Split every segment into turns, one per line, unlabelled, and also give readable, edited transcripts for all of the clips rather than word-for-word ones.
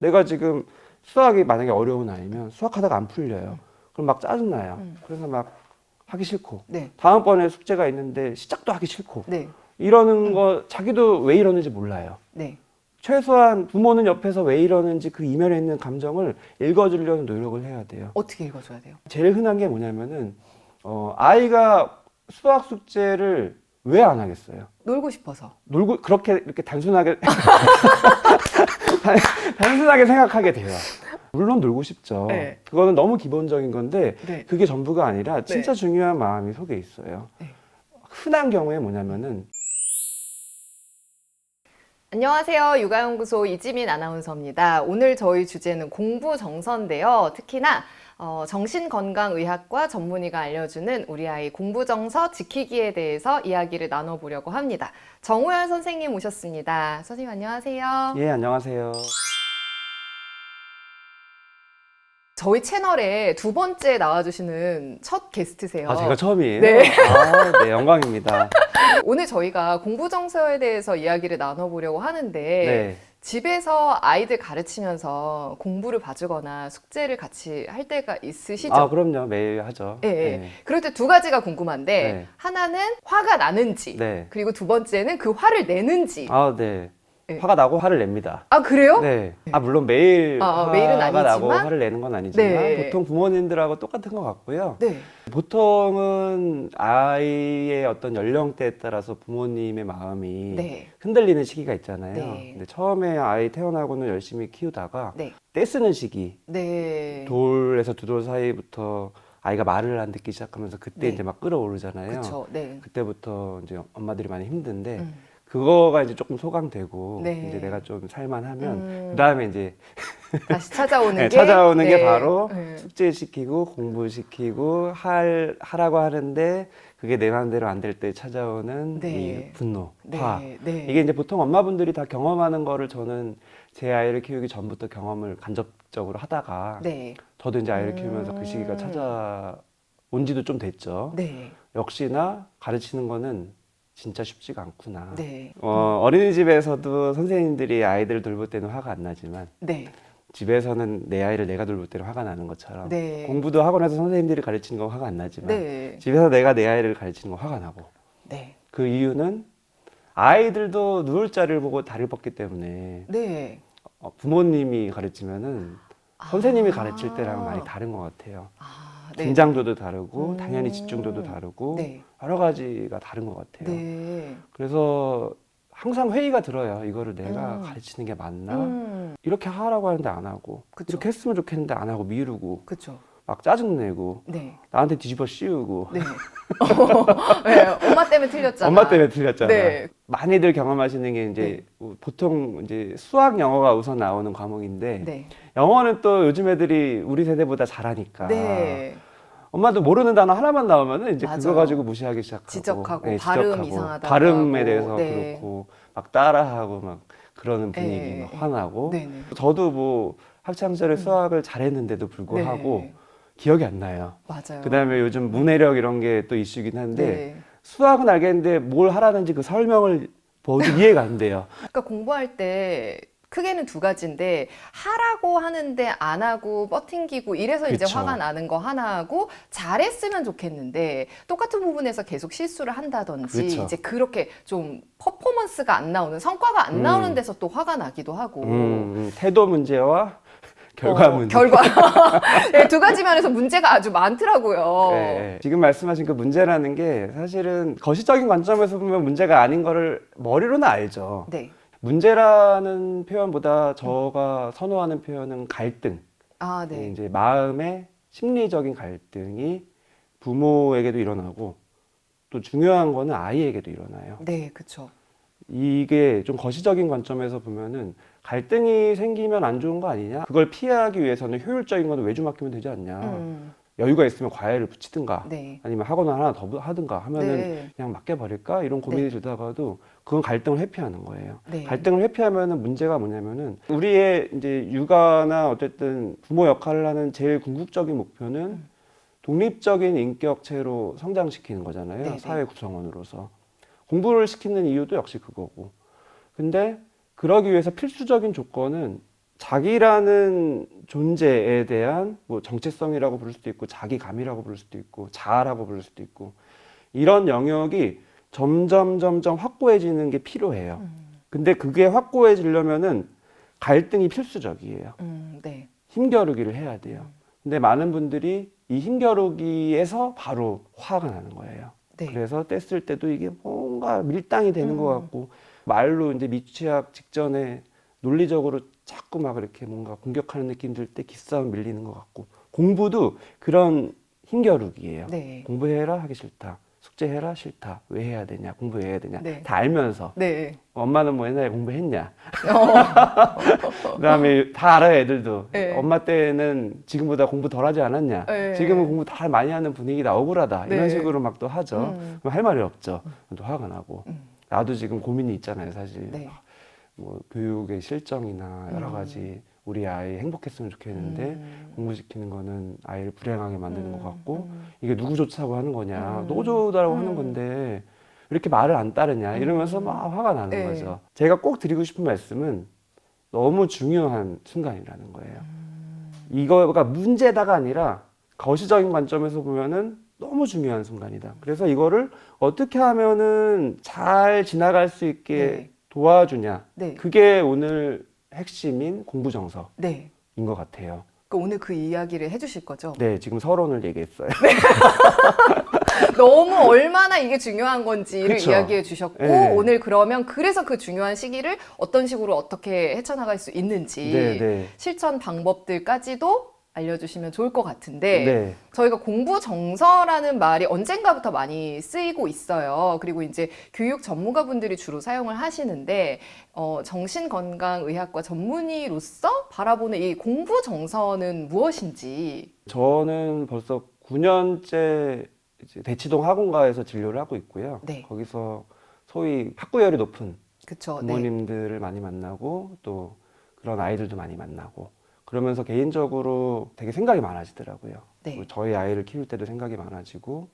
내가 지금 수학이 만약에 어려운 아이면 수학하다가 안 풀려요. 그럼 막 짜증나요. 그래서 막 하기 싫고
네.
다음번에 숙제가 있는데 시작도 하기 싫고
네.
이러는 거 자기도 왜 이러는지 몰라요.
네.
최소한 부모는 옆에서 왜 이러는지 그 이면에 있는 감정을 읽어주려는 노력을 해야 돼요.
어떻게 읽어줘야 돼요?
제일 흔한 게 뭐냐면은 아이가 수학 숙제를 왜 안 하겠어요?
놀고 싶어서.
놀고 그렇게 이렇게 단순하게 단순하게 생각하게 돼요. 물론 놀고 싶죠.
네.
그거는 너무 기본적인 건데
네.
그게 전부가 아니라 진짜
네.
중요한 마음이 속에 있어요.
네.
흔한 경우에 뭐냐면은
안녕하세요. 육아연구소 이지민 아나운서입니다. 오늘 저희 주제는 공부 정서인데요. 특히나 정신건강의학과 전문의가 알려주는 우리 아이 공부 정서 지키기에 대해서 이야기를 나눠보려고 합니다. 정우현 선생님 오셨습니다. 선생님 안녕하세요.
예, 안녕하세요.
저희 채널에 두 번째 나와주시는 첫 게스트세요.
아, 제가 처음이에요?
네.
아, 네, 영광입니다.
오늘 저희가 공부 정서에 대해서 이야기를 나눠보려고 하는데
네.
집에서 아이들 가르치면서 공부를 봐주거나 숙제를 같이 할 때가 있으시죠?
아, 그럼요. 매일 하죠.
예, 예.
네.
그럴 때 두 가지가 궁금한데
네.
하나는 화가 나는지
네.
그리고 두 번째는 그 화를 내는지.
아, 네.
네.
화가 나고 화를 냅니다.
아 그래요?
네. 아, 물론 매일
매일은
화가 나고
아니지만?
화를 내는 건 아니지만
네.
보통 부모님들하고 똑같은 것 같고요.
네.
보통은 아이의 어떤 연령대에 따라서 부모님의 마음이
네.
흔들리는 시기가 있잖아요.
네.
근데 처음에 아이 태어나고는 열심히 키우다가
네.
떼쓰는 시기,
네.
돌에서 두 돌 사이부터 아이가 말을 안 듣기 시작하면서 그때
네.
이제 막 끌어오르잖아요.
그렇죠. 네.
그때부터 이제 엄마들이 많이 힘든데
음.
그거가 이제 조금 소강되고
네.
이제 내가 좀 살만하면
음.
그다음에 이제
다시 찾아오는
네,
게
찾아오는
네.
게 바로
네.
숙제시키고 공부시키고 하라고 하는데 그게 내 마음대로 안 될 때 찾아오는
네.
이 분노,
네.
화.
네.
이게 이제 보통 엄마분들이 다 경험하는 거를 저는 제 아이를 키우기 전부터 경험을 간접적으로 하다가
네.
저도 이제 아이를 키우면서 그 시기가 찾아온 지도 좀 됐죠.
네.
역시나 가르치는 거는 진짜 쉽지가 않구나.
네.
어린이집에서도 선생님들이 아이들을 돌볼 때는 화가 안 나지만
네.
집에서는 내 아이를 내가 돌볼 때는 화가 나는 것처럼
네.
공부도 학원에서 선생님들이 가르치는 건 화가 안 나지만
네.
집에서 내가 내 아이를 가르치는 건 화가 나고
네.
그 이유는 아이들도 누울 자리를 보고 다리를 뻗기 때문에
네.
부모님이 가르치면은 선생님이 가르칠 때랑 많이 다른 것 같아요.
네.
긴장도도 다르고 당연히 집중도도 다르고
네.
여러 가지가 다른 것 같아요.
네.
그래서 항상 회의가 들어요. 이거를 내가
음.
가르치는 게 맞나?
음.
이렇게 하라고 하는데 안 하고
그쵸.
이렇게 했으면 좋겠는데 안 하고 미루고
그렇죠.
막 짜증내고
네.
나한테 뒤집어 씌우고
네. 네. 엄마 때문에 틀렸잖아.
엄마 때문에 틀렸잖아.
네.
많이들 경험하시는 게 이제 보통 이제 수학 영어가 우선 나오는 과목인데
네.
영어는 또 요즘 애들이 우리 세대보다 잘하니까
네.
엄마도 모르는 단어 하나만 나오면은 이제
맞아요.
그거 가지고 무시하기 시작하고
지적하고
네,
발음
지적하고,
이상하다고
발음에
하고.
대해서
네.
그렇고 막 따라하고 막 그러는 분위기
네.
막 화나고
네. 네.
저도 뭐 학창 시절에 수학을 잘했는데도 불구하고
네.
기억이 안 나요.
맞아요.
그다음에 요즘 문해력 이런 게 또 이슈긴 한데
네.
수학은 알겠는데 뭘 하라는지 그 설명을 모두 이해가 안 돼요.
그러니까 공부할 때 크게는 두 가지인데 하라고 하는데 안 하고 버팅기고 이래서 이제
그쵸.
화가 나는 거 하나 하고 잘했으면 좋겠는데 똑같은 부분에서 계속 실수를 한다든지
그쵸.
이제 그렇게 좀 퍼포먼스가 안 나오는 성과가 안 나오는 데서 또 화가 나기도 하고
태도 문제와 결과 문제.
결과 네, 두 가지 면에서 문제가 아주 많더라고요.
네, 지금 말씀하신 그 문제라는 게 사실은 거시적인 관점에서 보면 문제가 아닌 거를 머리로는 알죠.
네.
문제라는 표현보다 저가 선호하는 표현은 갈등.
아, 네.
이제 마음의 심리적인 갈등이 부모에게도 일어나고 또 중요한 거는 아이에게도 일어나요.
네, 그렇죠.
이게 좀 거시적인 관점에서 보면은 갈등이 생기면 안 좋은 거 아니냐? 그걸 피하기 위해서는 효율적인 거는 외주맡기면 되지 않냐? 여유가 있으면 과외를 붙이든가
네.
아니면 학원을 하나 더 하든가 하면은
네.
그냥 맡겨버릴까? 이런 고민이
네.
들다가도 그건 갈등을 회피하는 거예요.
네.
갈등을 회피하면은 문제가 뭐냐면은 우리의 이제 육아나 어쨌든 부모 역할을 하는 제일 궁극적인 목표는 독립적인 인격체로 성장시키는 거잖아요.
네, 네.
사회 구성원으로서. 공부를 시키는 이유도 역시 그거고. 근데 그러기 위해서 필수적인 조건은 자기라는 존재에 대한 뭐 정체성이라고 부를 수도 있고 자기감이라고 부를 수도 있고 자아라고 부를 수도 있고 이런 영역이 점점 확고해지는 게 필요해요. 근데 그게 확고해지려면은 갈등이 필수적이에요.
네.
힘겨루기를 해야 돼요. 근데 많은 분들이 이 힘겨루기에서 바로 화가 나는 거예요.
네.
그래서 뗐을 때도 이게 뭔가 밀당이 되는 것 같고 말로 이제 미취학 직전에 논리적으로 자꾸 막 이렇게 뭔가 공격하는 느낌 들 때 기싸움 밀리는 것 같고 공부도 그런 힘겨루기예요.
네.
공부해라 하기 싫다. 숙제해라 싫다. 왜 해야 되냐? 공부 왜 해야 되냐?
네.
다 알면서
네.
엄마는 뭐 옛날에 공부했냐? 그다음에 다 알아요 애들도.
네.
엄마 때는 지금보다 공부 덜 하지 않았냐?
네.
지금은 공부 다 많이 하는 분위기다. 억울하다.
네.
이런 식으로 막 또 하죠. 그럼 할 말이 없죠. 또 화가 나고. 나도 지금 고민이 있잖아요 사실.
네.
뭐 교육의 실정이나 여러 가지 우리 아이 행복했으면 좋겠는데 공부시키는 거는 아이를 불행하게 만드는 것 같고 이게 누구 좋다고 하는 거냐 노조다라고 하는 건데 왜 이렇게 말을 안 따르냐 이러면서 막 화가 나는
네.
거죠. 제가 꼭 드리고 싶은 말씀은 너무 중요한 순간이라는 거예요. 이거가 문제다가 아니라 거시적인 관점에서 보면은 너무 중요한 순간이다. 그래서 이거를 어떻게 하면은 잘 지나갈 수 있게
네.
도와주냐.
네.
그게 오늘 핵심인 공부정서인
네.
것 같아요.
오늘 그 이야기를 해주실 거죠?
네, 지금 서론을 얘기했어요.
너무 얼마나 이게 중요한 건지를
그쵸.
이야기해 주셨고
네.
오늘 그러면 그래서 그 중요한 시기를 어떤 식으로 어떻게 헤쳐나갈 수 있는지
네, 네.
실천 방법들까지도 알려주시면 좋을 것 같은데
네.
저희가 공부 정서라는 말이 언젠가부터 많이 쓰이고 있어요. 그리고 이제 교육 전문가분들이 주로 사용을 하시는데 정신건강의학과 전문의로서 바라보는 이 공부 정서는 무엇인지.
저는 벌써 9년째 이제 대치동 학원가에서 진료를 하고 있고요.
네.
거기서 소위 학구열이 높은
그쵸. 네.
부모님들을 많이 만나고 또 그런 아이들도 많이 만나고 그러면서 개인적으로 되게 생각이 많아지더라고요.
네.
그리고 저희 아이를 키울 때도 생각이 많아지고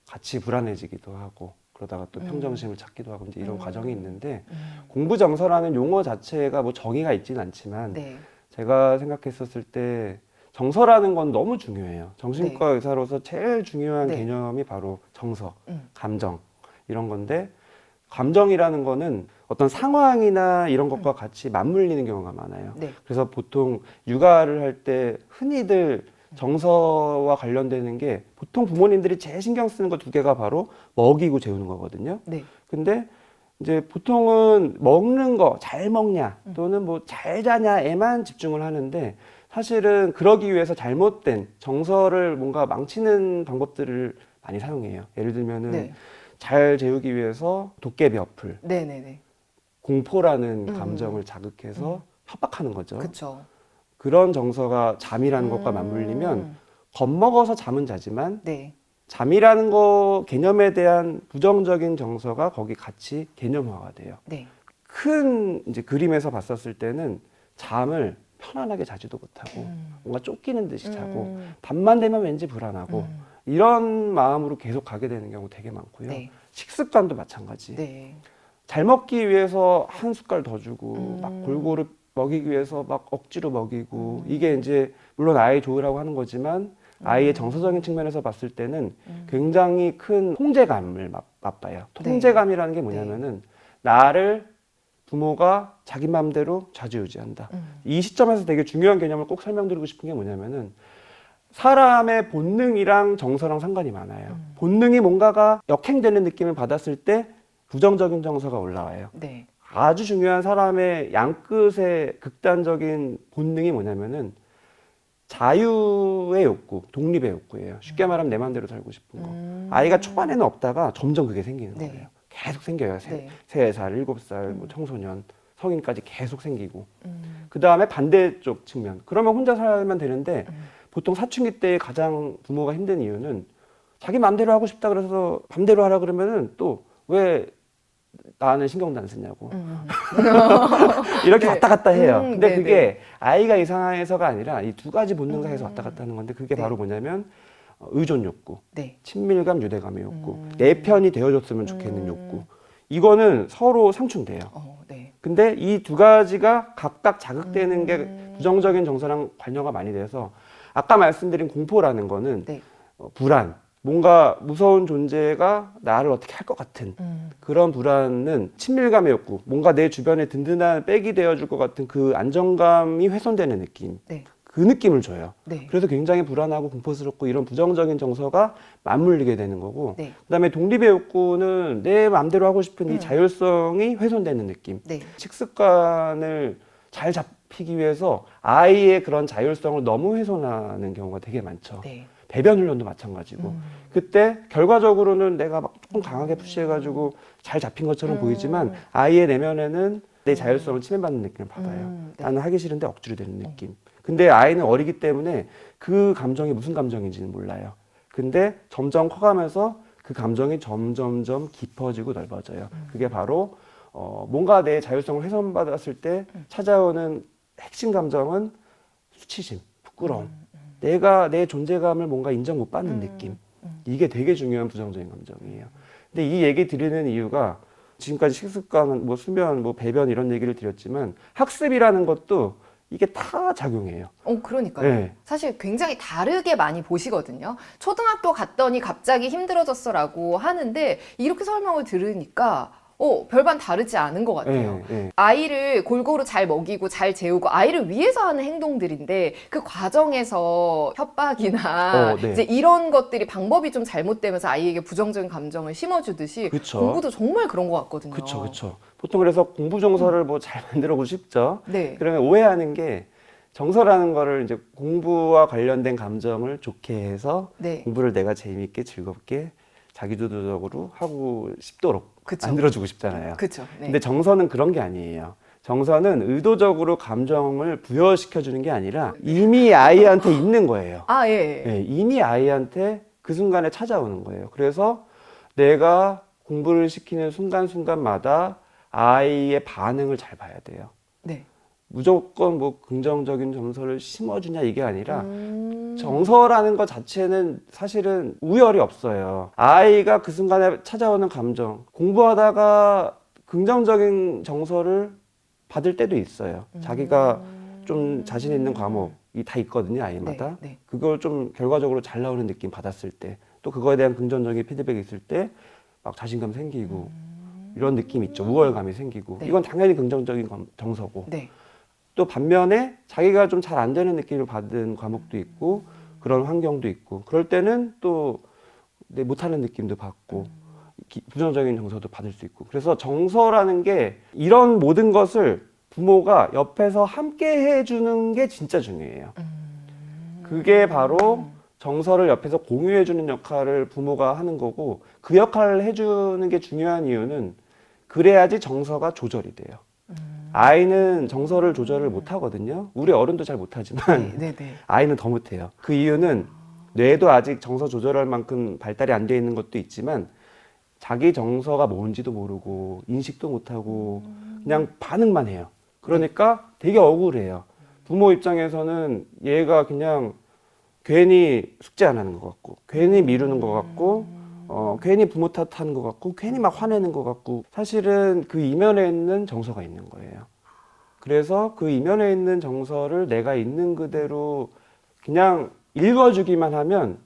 같이 불안해지기도 하고 그러다가 또 평정심을 찾기도 하고 이제 이런 과정이 있는데 공부 정서라는 용어 자체가 뭐 정의가 있지는 않지만
네.
제가 생각했었을 때 정서라는 건 너무 중요해요. 정신과 의사로서 제일 중요한
네.
개념이 바로 정서, 감정 이런 건데 감정이라는 거는 어떤 상황이나 이런 것과 같이 맞물리는 경우가 많아요.
네.
그래서 보통 육아를 할 때 흔히들 정서와 관련되는 게 보통 부모님들이 제일 신경 쓰는 거 두 개가 바로 먹이고 재우는 거거든요.
네.
근데 이제 보통은 먹는 거 잘 먹냐 또는 뭐 잘 자냐에만 집중을 하는데 사실은 그러기 위해서 잘못된 정서를 뭔가 망치는 방법들을 많이 사용해요. 예를 들면은
네.
잘 재우기 위해서 도깨비 어플,
네네네.
공포라는 감정을 자극해서 협박하는 거죠.
그쵸.
그런 정서가 잠이라는 것과 맞물리면 겁먹어서 잠은 자지만
네.
잠이라는 거 개념에 대한 부정적인 정서가 거기 같이 개념화가 돼요.
네.
큰 이제 그림에서 봤었을 때는 잠을 편안하게 자지도 못하고 뭔가 쫓기는 듯이 자고 밤만 되면 왠지 불안하고 이런 마음으로 계속 가게 되는 경우 되게 많고요.
네.
식습관도 마찬가지.
네.
잘 먹기 위해서 한 숟갈 더 주고 막 골고루 먹이기 위해서 막 억지로 먹이고 이게 이제 물론 아이 좋으라고 하는 거지만 아이의 정서적인 측면에서 봤을 때는 굉장히 큰 통제감을 맛봐요. 통제감이라는 게 뭐냐면은 나를 부모가 자기 마음대로 좌지우지한다. 이 시점에서 되게 중요한 개념을 꼭 설명드리고 싶은 게 뭐냐면은 사람의 본능이랑 정서랑 상관이 많아요. 본능이 뭔가가 역행되는 느낌을 받았을 때 부정적인 정서가 올라와요.
네.
아주 중요한 사람의 양끝의 극단적인 본능이 뭐냐면은 자유의 욕구, 독립의 욕구예요. 쉽게 말하면 내 마음대로 살고 싶은 거. 아이가 초반에는 없다가 점점 그게 생기는
네.
거예요. 계속 생겨요.
네.
3살, 7살, 뭐 청소년, 성인까지 계속 생기고. 그 다음에 반대쪽 측면. 그러면 혼자 살면 되는데 보통 사춘기 때 가장 부모가 힘든 이유는 자기 마음대로 하고 싶다 그래서 맘대로 하라 그러면은 또 왜 나는 신경도 안 쓰냐고. 이렇게
네.
왔다 갔다 해요. 근데
네네.
그게 아이가 이상해서가 아니라 이 두 가지 본능사에서 왔다 갔다 하는 건데 그게
네.
바로 뭐냐면 의존 욕구,
네.
친밀감, 유대감의 욕구, 내 편이 되어줬으면 좋겠는 욕구. 이거는 서로 상충돼요.
네.
근데 이 두 가지가 각각 자극되는 게 부정적인 정서랑 관여가 많이 돼서 아까 말씀드린 공포라는 거는
네.
불안, 뭔가 무서운 존재가 나를 어떻게 할 것 같은 그런 불안은 친밀감의 욕구, 뭔가 내 주변에 든든한 백이 되어줄 것 같은 그 안정감이 훼손되는 느낌.
네.
그 느낌을 줘요.
네.
그래서 굉장히 불안하고 공포스럽고 이런 부정적인 정서가 맞물리게 되는 거고,
네.
그다음에 독립의 욕구는 내 마음대로 하고 싶은 이 자율성이 훼손되는 느낌.
네.
식습관을 잘 잡히기 위해서 아이의 그런 자율성을 너무 훼손하는 경우가 되게 많죠.
네.
배변 훈련도 마찬가지고 그때 결과적으로는 내가 막 조금 강하게 푸시해가지고 잘 잡힌 것처럼 보이지만 아이의 내면에는 내 자율성을 침해받는 느낌을 받아요.
네.
나는 하기 싫은데 억지로 되는 느낌. 근데 아이는 어리기 때문에 그 감정이 무슨 감정인지는 몰라요. 근데 점점 커가면서 그 감정이 점점점 깊어지고 넓어져요. 그게 바로 뭔가 내 자율성을 훼손받았을 때 찾아오는 핵심 감정은 수치심, 부끄러움. 내가 내 존재감을 뭔가 인정 못 받는 느낌. 이게 되게 중요한 부정적인 감정이에요. 근데 이 얘기 드리는 이유가 지금까지 식습관, 뭐 수면, 뭐 배변 이런 얘기를 드렸지만 학습이라는 것도 이게 다 작용해요.
그러니까요.
네.
사실 굉장히 다르게 많이 보시거든요. 초등학교 갔더니 갑자기 힘들어졌어라고 하는데 이렇게 설명을 들으니까 별반 다르지 않은 것 같아요. 아이를 골고루 잘 먹이고 잘 재우고 아이를 위해서 하는 행동들인데 그 과정에서 협박이나
네.
이제 이런 것들이 방법이 좀 잘못되면서 아이에게 부정적인 감정을 심어주듯이
그쵸.
공부도 정말 그런 것 같거든요.
그렇죠. 보통 그래서 공부 정서를 뭐 잘 만들어보고 싶죠.
네.
그러면 오해하는 게 정서라는 거를 이제 공부와 관련된 감정을 좋게 해서
네.
공부를 내가 재미있게 즐겁게 자기주도적으로 하고 싶도록
그쵸.
만들어주고 싶잖아요.
그렇죠. 네.
근데 정서는 그런 게 아니에요. 정서는 의도적으로 감정을 부여시켜주는 게 아니라 이미 아이한테 있는 거예요.
예.
네, 이미 아이한테 그 순간에 찾아오는 거예요. 그래서 내가 공부를 시키는 순간순간마다 아이의 반응을 잘 봐야 돼요.
네.
무조건 뭐 긍정적인 정서를 심어주냐 이게 아니라 정서라는 것 자체는 사실은 우열이 없어요. 아이가 그 순간에 찾아오는 감정, 공부하다가 긍정적인 정서를 받을 때도 있어요. 자기가 좀 자신 있는 과목이 다 있거든요, 아이마다.
네.
그걸 좀 결과적으로 잘 나오는 느낌 받았을 때, 또 그거에 대한 긍정적인 피드백이 있을 때 막 자신감 생기고 이런 느낌 있죠. 우월감이 생기고.
네.
이건 당연히 긍정적인 정서고.
네.
또 반면에 자기가 좀 잘 안 되는 느낌을 받은 과목도 있고 그런 환경도 있고 그럴 때는 또 내 못하는 느낌도 받고 부정적인 정서도 받을 수 있고 그래서 정서라는 게 이런 모든 것을 부모가 옆에서 함께 해주는 게 진짜 중요해요. 그게 바로 정서를 옆에서 공유해주는 역할을 부모가 하는 거고 그 역할을 해주는 게 중요한 이유는 그래야지 정서가 조절이 돼요. 아이는 정서를 조절을 못 하거든요. 우리 어른도 잘 못하지만
네.
아이는 더 못해요. 그 이유는 뇌도 아직 정서 조절할 만큼 발달이 안 돼 있는 것도 있지만 자기 정서가 뭔지도 모르고 인식도 못하고 그냥 반응만 해요. 그러니까 되게 억울해요. 부모 입장에서는 얘가 그냥 괜히 숙제 안 하는 것 같고 괜히 미루는 것 같고 괜히 부모 탓하는 것 같고 괜히 막 화내는 것 같고 사실은 그 이면에 있는 정서가 있는 거예요. 그래서 그 이면에 있는 정서를 내가 있는 그대로 그냥 읽어주기만 하면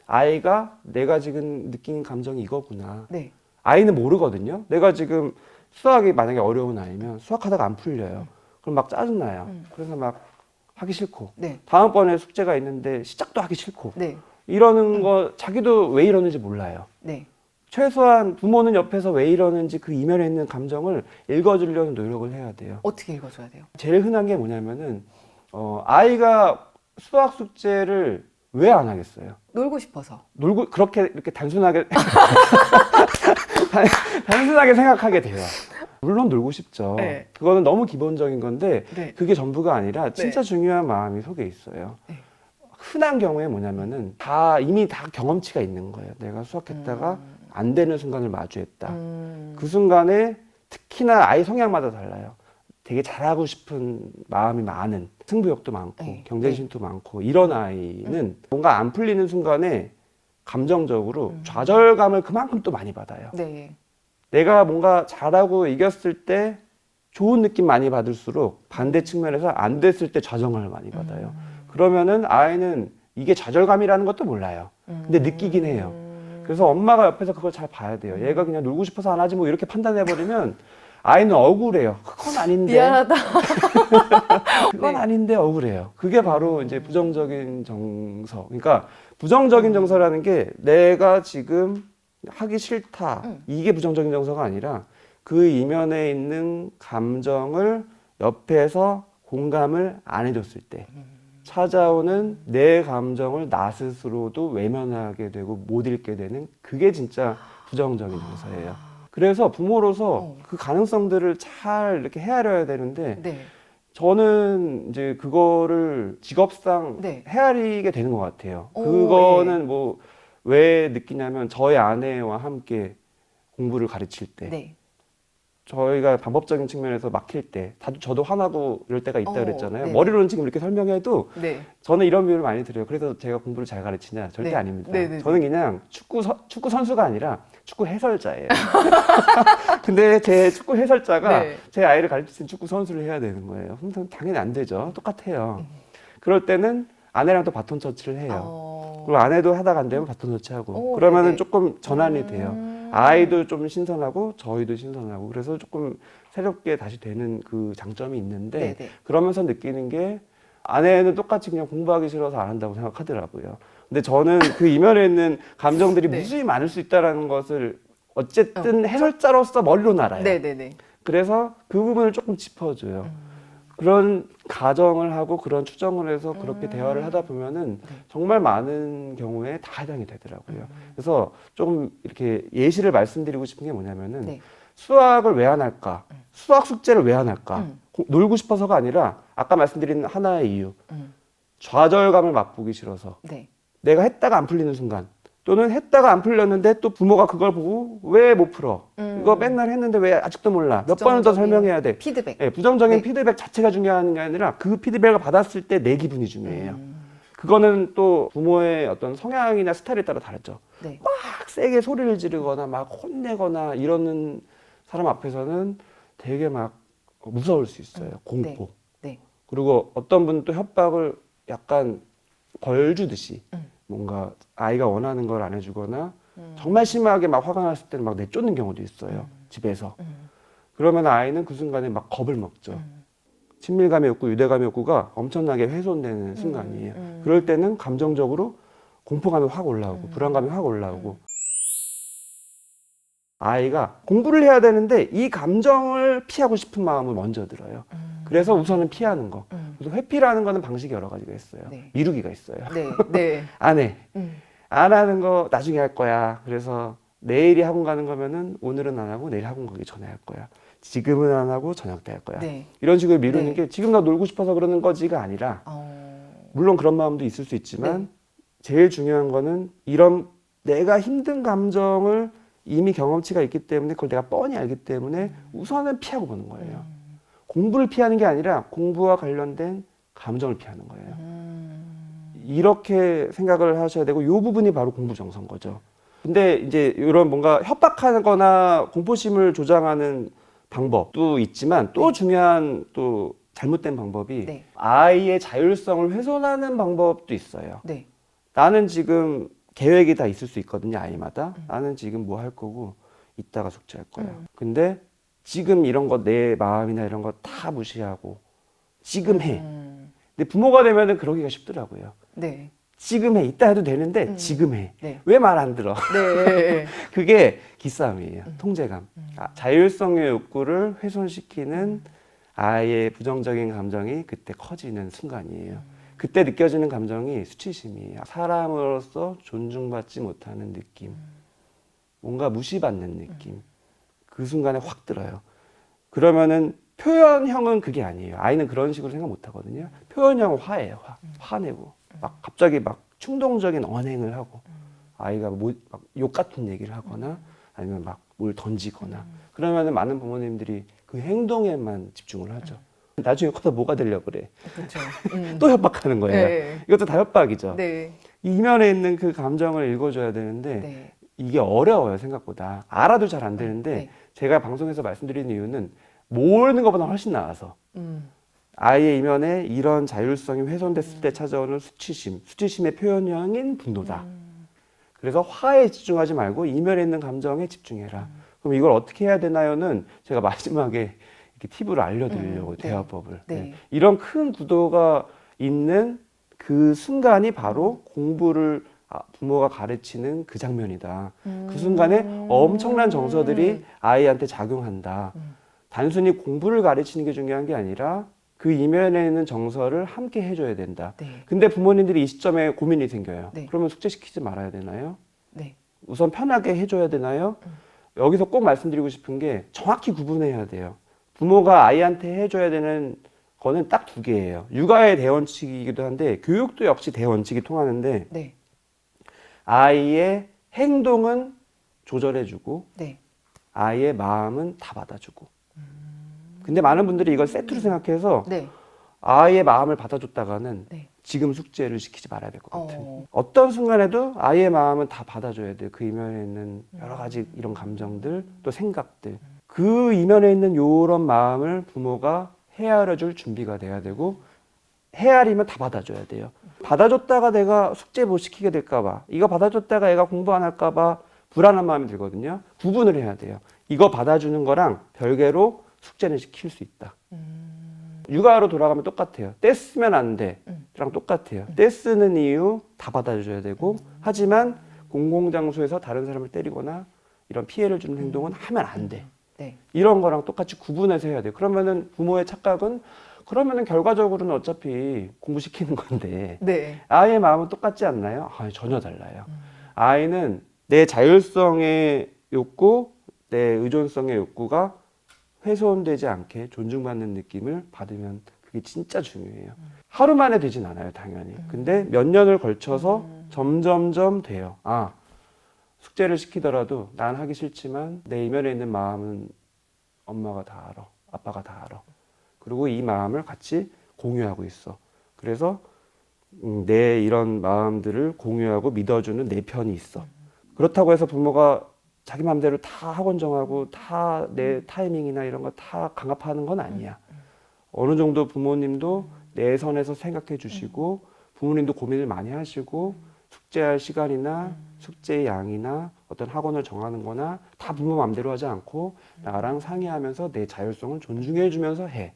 아이가 내가 지금 느낀 감정이 이거구나.
네.
아이는 모르거든요. 내가 지금 수학이 만약에 어려운 아이면 수학하다가 안 풀려요. 그럼 막 짜증나요. 그래서 막 하기 싫고
네.
다음번에 숙제가 있는데 시작도 하기 싫고
네.
이러는 거 자기도 왜 이러는지 몰라요.
네.
최소한 부모는 옆에서 왜 이러는지 그 이면에 있는 감정을 읽어주려는 노력을 해야 돼요.
어떻게 읽어줘야 돼요?
제일 흔한 게 뭐냐면은 아이가 수학 숙제를 왜 안 하겠어요?
놀고 싶어서.
놀고 그렇게 이렇게 단순하게 단순하게 생각하게 돼요. 물론 놀고 싶죠.
네.
그거는 너무 기본적인 건데
네.
그게 전부가 아니라 진짜
네.
중요한 마음이 속에 있어요.
네.
흔한 경우에 뭐냐면은 이미 다 경험치가 있는 거예요. 내가 수학했다가 안 되는 순간을 마주했다. 그 순간에 특히나 아이 성향마다 달라요. 되게 잘하고 싶은 마음이 많은 승부욕도 많고
네.
경쟁심도 많고 이런 아이는 뭔가 안 풀리는 순간에 감정적으로 좌절감을 그만큼 또 많이 받아요.
네.
내가 뭔가 잘하고 이겼을 때 좋은 느낌 많이 받을수록 반대 측면에서 안 됐을 때 좌절감을 많이 받아요. 그러면은 아이는 이게 좌절감이라는 것도 몰라요. 근데 느끼긴 해요. 그래서 엄마가 옆에서 그걸 잘 봐야 돼요. 얘가 그냥 놀고 싶어서 안 하지 뭐 이렇게 판단해버리면 아이는 억울해요. 그건 아닌데.
미안하다.
그건
네.
아닌데 억울해요. 그게 바로 이제 부정적인 정서. 그러니까 부정적인 정서라는 게 내가 지금 하기 싫다. 이게 부정적인 정서가 아니라 그 이면에 있는 감정을 옆에서 공감을 안 해줬을 때 찾아오는 내 감정을 나 스스로도 외면하게 되고 못 읽게 되는 그게 진짜 부정적인 정서예요. 그래서 부모로서 그 가능성들을 잘 이렇게 헤아려야 되는데
네.
저는 이제 그거를 직업상
네.
헤아리게 되는 것 같아요.
오,
그거는 뭐 왜 느끼냐면 저희 아내와 함께 공부를 가르칠 때
네.
저희가 방법적인 측면에서 막힐 때 저도 화나고 이럴 때가 있다 그랬잖아요.
네.
머리로는 지금 이렇게 설명해도
네.
저는 이런 비유를 많이 드려요. 그래서 제가 공부를 잘 가르치냐? 절대
네.
아닙니다.
네, 네,
저는 그냥 축구 선수가 아니라 축구 해설자예요. 근데 제 축구 해설자가
네.
제 아이를 가르치는 축구 선수를 해야 되는 거예요. 그럼 당연히 안 되죠. 똑같아요. 그럴 때는 아내랑 또 바톤 터치를 해요. 그리고 아내도 하다가 안 되면 바톤 터치하고
오,
그러면은
네네.
조금 전환이 돼요. 아이도 좀 신선하고 저희도 신선하고 그래서 조금 새롭게 다시 되는 그 장점이 있는데
네네.
그러면서 느끼는 게 아내는 똑같이 그냥 공부하기 싫어서 안 한다고 생각하더라고요. 근데 저는 그 이면에 있는 감정들이
네.
무수히 많을 수 있다는 것을 어쨌든 해설자로서 머리로는 알아요.
네네네.
그래서 그 부분을 조금 짚어줘요. 그런 가정을 하고 그런 추정을 해서 그렇게 대화를 하다 보면은 정말 많은 경우에 다 해당이 되더라고요. 그래서 조금 이렇게 예시를 말씀드리고 싶은 게 뭐냐면은
네.
수학을 왜 안 할까? 수학 숙제를 왜 안 할까?
음.
놀고 싶어서가 아니라 아까 말씀드린 하나의 이유.
음.
좌절감을 맛보기 싫어서.
네.
내가 했다가 안 풀리는 순간. 또는 했다가 안 풀렸는데 또 부모가 그걸 보고 왜 못 풀어? 이거 맨날 했는데 왜 아직도 몰라? 몇 번을 더
부정적인
설명해야 돼?
피드백.
네, 부정적인
네.
피드백 자체가 중요한 게 아니라 그 피드백을 받았을 때 내 기분이 중요해요. 그거는 또 부모의 어떤 성향이나 스타일에 따라 다르죠.
네.
막 세게 소리를 지르거나 막 혼내거나 이러는 사람 앞에서는 되게 막 무서울 수 있어요. 공포.
네.
그리고 어떤 분은 또 협박을 약간 벌주듯이 뭔가 아이가 원하는 걸 안 해주거나 정말 심하게 막 화가 났을 때는 막 내쫓는 경우도 있어요. 집에서. 그러면 아이는 그 순간에 막 겁을 먹죠. 친밀감의 욕구, 유대감의 욕구가 엄청나게 훼손되는 순간이에요. 그럴 때는 감정적으로 공포감이 확 올라오고 불안감이 확 올라오고 아이가 공부를 해야 되는데 이 감정을 피하고 싶은 마음을 먼저 들어요. 그래서 우선은 피하는 거. 그래서 회피라는 거는 방식이 여러 가지가 있어요.
네.
미루기가 있어요.
네. 네.
안 해. 안 하는 거 나중에 할 거야. 그래서 내일이 학원 가는 거면은 오늘은 안 하고 내일 학원 가기 전에 할 거야. 지금은 안 하고 저녁 때 할 거야.
네.
이런 식으로 미루는
네.
게 지금 나 놀고 싶어서 그러는 거지가 아니라 물론 그런 마음도 있을 수 있지만
네.
제일 중요한 거는 이런 내가 힘든 감정을 이미 경험치가 있기 때문에 그걸 내가 뻔히 알기 때문에 우선은 피하고 보는 거예요. 공부를 피하는 게 아니라 공부와 관련된 감정을 피하는 거예요. 이렇게 생각을 하셔야 되고 이 부분이 바로 공부 정서인 거죠. 근데 이제 이런 뭔가 협박하거나 공포심을 조장하는 방법도 있지만 또 중요한 또 잘못된 방법이
네.
아이의 자율성을 훼손하는 방법도 있어요.
네.
나는 지금 계획이 다 있을 수 있거든요, 아이마다. 나는 지금 뭐 할 거고 이따가 숙제할 거야. 근데 지금 이런 거 내 마음이나 이런 거 다 무시하고 지금 해. 근데 부모가 되면은 그러기가 쉽더라고요.
네.
지금 해. 이따 해도 되는데 지금 해.
네.
왜 말 안 들어?
네.
그게 기싸움이에요. 통제감. 자율성의 욕구를 훼손시키는 아이의 부정적인 감정이 그때 커지는 순간이에요. 그때 느껴지는 감정이 수치심이에요. 사람으로서 존중받지 못하는 느낌. 뭔가 무시받는 느낌. 그 순간에 확 들어요. 그러면은 표현형은 그게 아니에요. 아이는 그런 식으로 생각 못 하거든요. 표현형은 화예요. 화내고. 막 갑자기 막 충동적인 언행을 하고 아이가 막 욕 같은 얘기를 하거나 아니면 막 뭘 던지거나 그러면은 많은 부모님들이 그 행동에만 집중을 하죠. 나중에 커서 뭐가 되려고 그래.
그렇죠.
또 협박하는 거예요.
네.
이것도 다 협박이죠.
네.
이면에 있는 그 감정을 읽어줘야 되는데
네.
이게 어려워요, 생각보다. 알아도 잘 안 되는데
네.
제가 방송에서 말씀드리는 이유는 모르는 것보다 훨씬 나아서
음.
아이의 이면에 이런 자율성이 훼손됐을 때 찾아오는 수치심의 표현형인 분노다. 그래서 화에 집중하지 말고 이면에 있는 감정에 집중해라. 그럼 이걸 어떻게 해야 되나요는 제가 마지막에 이렇게 팁을 알려드리려고
네.
대화법을.
네.
네. 이런 큰 구도가 있는 그 순간이 바로 공부를 부모가 가르치는 그 장면이다. 그 순간에 엄청난 정서들이 아이한테 작용한다. 단순히 공부를 가르치는 게 중요한 게 아니라 그 이면에 있는 정서를 함께 해줘야 된다.
네.
근데 부모님들이 이 시점에 고민이 생겨요.
네.
그러면 숙제시키지 말아야 되나요?
네.
우선 편하게 해줘야 되나요? 여기서 꼭 말씀드리고 싶은 게 정확히 구분해야 돼요. 부모가 아이한테 해줘야 되는 거는 딱 두 개예요. 육아의 대원칙이기도 한데 교육도 역시 대원칙이 통하는데
네.
아이의 행동은 조절해주고
네.
아이의 마음은 다 받아주고. 근데 많은 분들이 이걸 세트로 생각해서
네.
아이의 마음을 받아줬다가는
네.
지금 숙제를 시키지 말아야 될 것 같아요.
어.
어떤 순간에도 아이의 마음은 다 받아줘야 돼요. 그 이면에 있는 여러 가지 이런 감정들, 또 생각들. 그 이면에 있는 이런 마음을 부모가 헤아려줄 준비가 돼야 되고, 헤아리면 다 받아줘야 돼요. 받아줬다가 내가 숙제 못 시키게 될까봐, 이거 받아줬다가 애가 공부 안 할까봐 불안한 마음이 들거든요. 구분을 해야 돼요. 이거 받아주는 거랑 별개로 숙제는 시킬 수 있다. 육아로 돌아가면 똑같아요. 떼쓰면 안 돼. 랑 똑같아요. 떼쓰는 이유 다 받아줘야 되고, 하지만 공공장소에서 다른 사람을 때리거나 이런 피해를 주는 행동은 하면 안 돼.
네.
이런 거랑 똑같이 구분해서 해야 돼요. 그러면은 부모의 착각은 그러면은 결과적으로는 어차피 공부시키는 건데
네.
아이의 마음은 똑같지 않나요? 전혀 달라요. 아이는 내 자율성의 욕구, 내 의존성의 욕구가 훼손되지 않게 존중받는 느낌을 받으면 그게 진짜 중요해요. 하루 만에 되진 않아요, 당연히. 근데 몇 년을 걸쳐서 점점점 돼요. 숙제를 시키더라도 난 하기 싫지만 내 이면에 있는 마음은 엄마가 다 알아. 아빠가 다 알아. 그리고 이 마음을 같이 공유하고 있어. 그래서 내 이런 마음들을 공유하고 믿어주는 내 편이 있어. 그렇다고 해서 부모가 자기 마음대로 다 학원 정하고 다 내 타이밍이나 이런 거 다 강압하는 건 아니야. 어느 정도 부모님도 내 선에서 생각해 주시고 부모님도 고민을 많이 하시고 숙제할 시간이나 숙제의 양이나 어떤 학원을 정하는 거나 다 부모 마음대로 하지 않고 나랑 상의하면서 내 자율성을 존중해 주면서 해.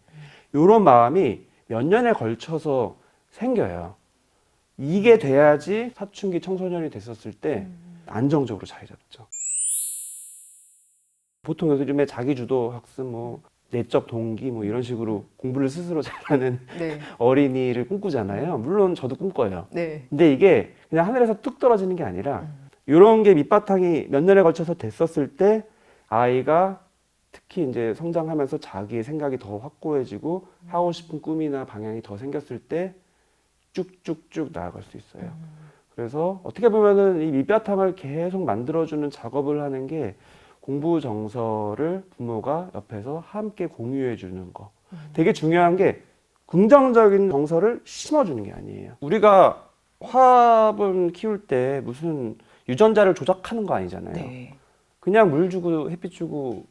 이런 마음이 몇 년에 걸쳐서 생겨요. 이게 돼야지 사춘기 청소년이 됐었을 때 안정적으로 자리 잡죠. 보통 요즘에 자기주도 학습, 내적 동기 이런 식으로 공부를 스스로 잘하는
네.
어린이를 꿈꾸잖아요. 물론 저도 꿈꿔요.
네.
근데 이게 그냥 하늘에서 뚝 떨어지는 게 아니라 이런 게 밑바탕이 몇 년에 걸쳐서 됐었을 때 아이가 특히 이제 성장하면서 자기의 생각이 더 확고해지고 하고 싶은 꿈이나 방향이 더 생겼을 때 쭉쭉쭉 나아갈 수 있어요. 그래서 어떻게 보면은 이 밑바탕을 계속 만들어주는 작업을 하는 게 공부 정서를 부모가 옆에서 함께 공유해 주는 거. 되게 중요한 게 긍정적인 정서를 심어주는 게 아니에요. 우리가 화분 키울 때 무슨 유전자를 조작하는 거 아니잖아요.
네.
그냥 물 주고 햇빛 주고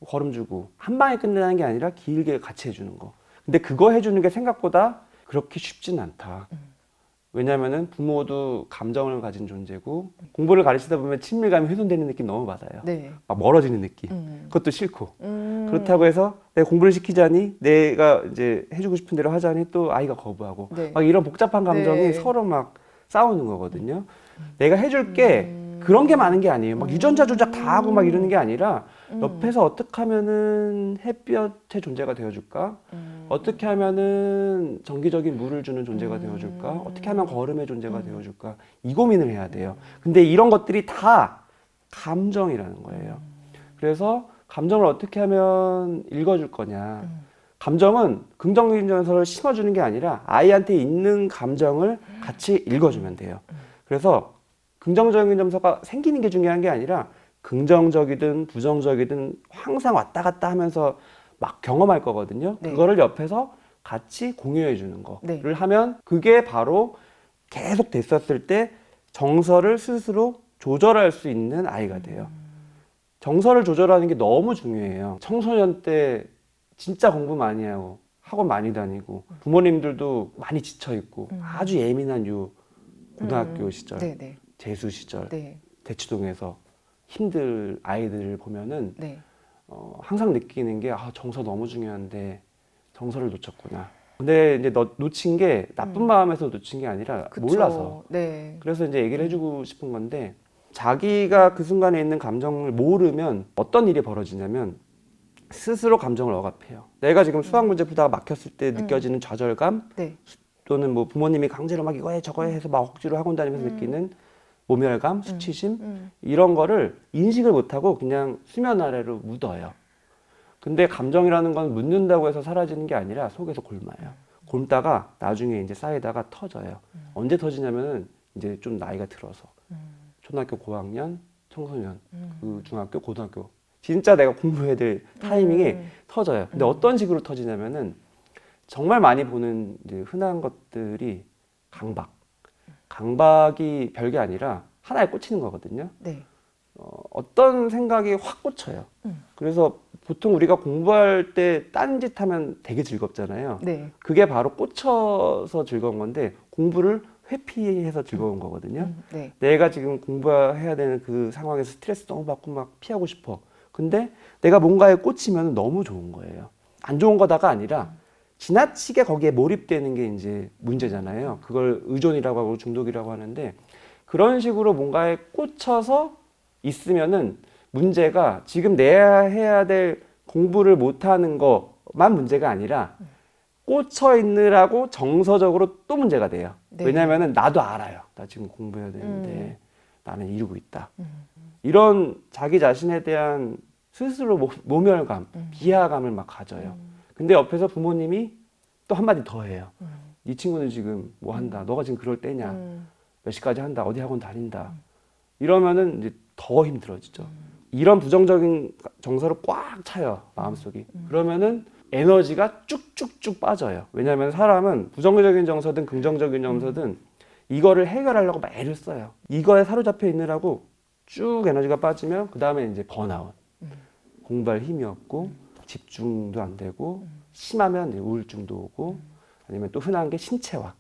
거름 주고 한 방에 끝내는 게 아니라 길게 같이 해주는 거. 근데 그거 해주는 게 생각보다 그렇게 쉽진 않다. 왜냐면은 부모도 감정을 가진 존재고 공부를 가르치다 보면 친밀감이 훼손되는 느낌 너무 받아요.
네.
막 멀어지는 느낌. 그것도 싫고. 그렇다고 해서 내가 공부를 시키자니 내가 이제 해주고 싶은 대로 하자니 또 아이가 거부하고
네.
막 이런 복잡한 감정이
네.
서로 막 싸우는 거거든요. 내가 해줄 게 그런 게 많은 게 아니에요. 막 유전자 조작 다 하고 막 이러는 게 아니라 옆에서 어떻게 하면은 햇볕의 존재가 되어줄까? 어떻게 하면은 정기적인 물을 주는 존재가 되어줄까? 어떻게 하면 거름의 존재가 되어줄까? 이 고민을 해야 돼요. 근데 이런 것들이 다 감정이라는 거예요. 그래서 감정을 어떻게 하면 읽어줄 거냐? 감정은 긍정적인 정서를 심어주는 게 아니라 아이한테 있는 감정을 같이 읽어주면 돼요. 그래서 긍정적인 점서가 생기는 게 중요한 게 아니라 긍정적이든 부정적이든 항상 왔다 갔다 하면서 막 경험할 거거든요.
네.
그거를 옆에서 같이 공유해 주는 거를
네.
하면 그게 바로 계속 됐었을 때 정서를 스스로 조절할 수 있는 아이가 돼요. 정서를 조절하는 게 너무 중요해요. 청소년 때 진짜 공부 많이 하고 학원 많이 다니고 부모님들도 많이 지쳐 있고 아주 예민한 고등학교 시절,
네네.
재수 시절,
네.
대치동에서 힘들 아이들을 보면은
네.
항상 느끼는 게 정서 너무 중요한데 정서를 놓쳤구나. 근데 이제 놓친 게 나쁜 마음에서 놓친 게 아니라
그쵸.
몰라서.
네.
그래서 이제 얘기를 해주고 싶은 건데 자기가 그 순간에 있는 감정을 모르면 어떤 일이 벌어지냐면 스스로 감정을 억압해요. 내가 지금 수학 문제 풀다가 막혔을 때 느껴지는 좌절감
네.
또는 뭐 부모님이 강제로 막 이거 해 저거 해 해서 막 억지로 학원 다니면서 느끼는 모멸감, 수치심 이런 거를 인식을 못하고 그냥 수면 아래로 묻어요. 근데 감정이라는 건 묻는다고 해서 사라지는 게 아니라 속에서 곪아요. 곪다가 나중에 이제 쌓이다가 터져요. 언제 터지냐면은 이제 좀 나이가 들어서 초등학교 고학년, 청소년, 그 중학교, 고등학교 진짜 내가 공부해야 될 타이밍에 터져요. 근데 어떤 식으로 터지냐면은 정말 많이 보는 이제 흔한 것들이 강박이 별게 아니라 하나에 꽂히는 거거든요.
네.
어떤 생각이 확 꽂혀요. 그래서 보통 우리가 공부할 때 딴짓 하면 되게 즐겁잖아요.
네.
그게 바로 꽂혀서 즐거운 건데 공부를 회피해서 즐거운 거거든요.
네.
내가 지금 공부해야 되는 그 상황에서 스트레스 너무 받고 막 피하고 싶어. 근데 내가 뭔가에 꽂히면 너무 좋은 거예요. 안 좋은 거다가 아니라 지나치게 거기에 몰입되는 게 이제 문제잖아요. 그걸 의존이라고 하고 중독이라고 하는데 그런 식으로 뭔가에 꽂혀서 있으면은 문제가 지금 내야 해야 될 공부를 못하는 것만 문제가 아니라 꽂혀 있느라고 정서적으로 또 문제가 돼요.
네.
왜냐하면은 나도 알아요. 나 지금 공부해야 되는데 나는 이러고 있다. 이런 자기 자신에 대한 스스로 모멸감, 비하감을 막 가져요. 근데 옆에서 부모님이 또 한마디 더 해요. 네 친구는 지금 뭐 한다. 너가 지금 그럴 때냐. 몇 시까지 한다. 어디 학원 다닌다. 이러면은 이제 더 힘들어지죠. 이런 부정적인 정서로 꽉 차요. 마음속이. 그러면은 에너지가 쭉쭉쭉 빠져요. 왜냐하면 사람은 부정적인 정서든 긍정적인 정서든 이거를 해결하려고 막 애를 써요. 이거에 사로잡혀 있느라고 쭉 에너지가 빠지면 그 다음에 이제 번아웃. 공부할 힘이 없고 집중도 안 되고 심하면 이제 우울증도 오고 아니면 또 흔한 게 신체화.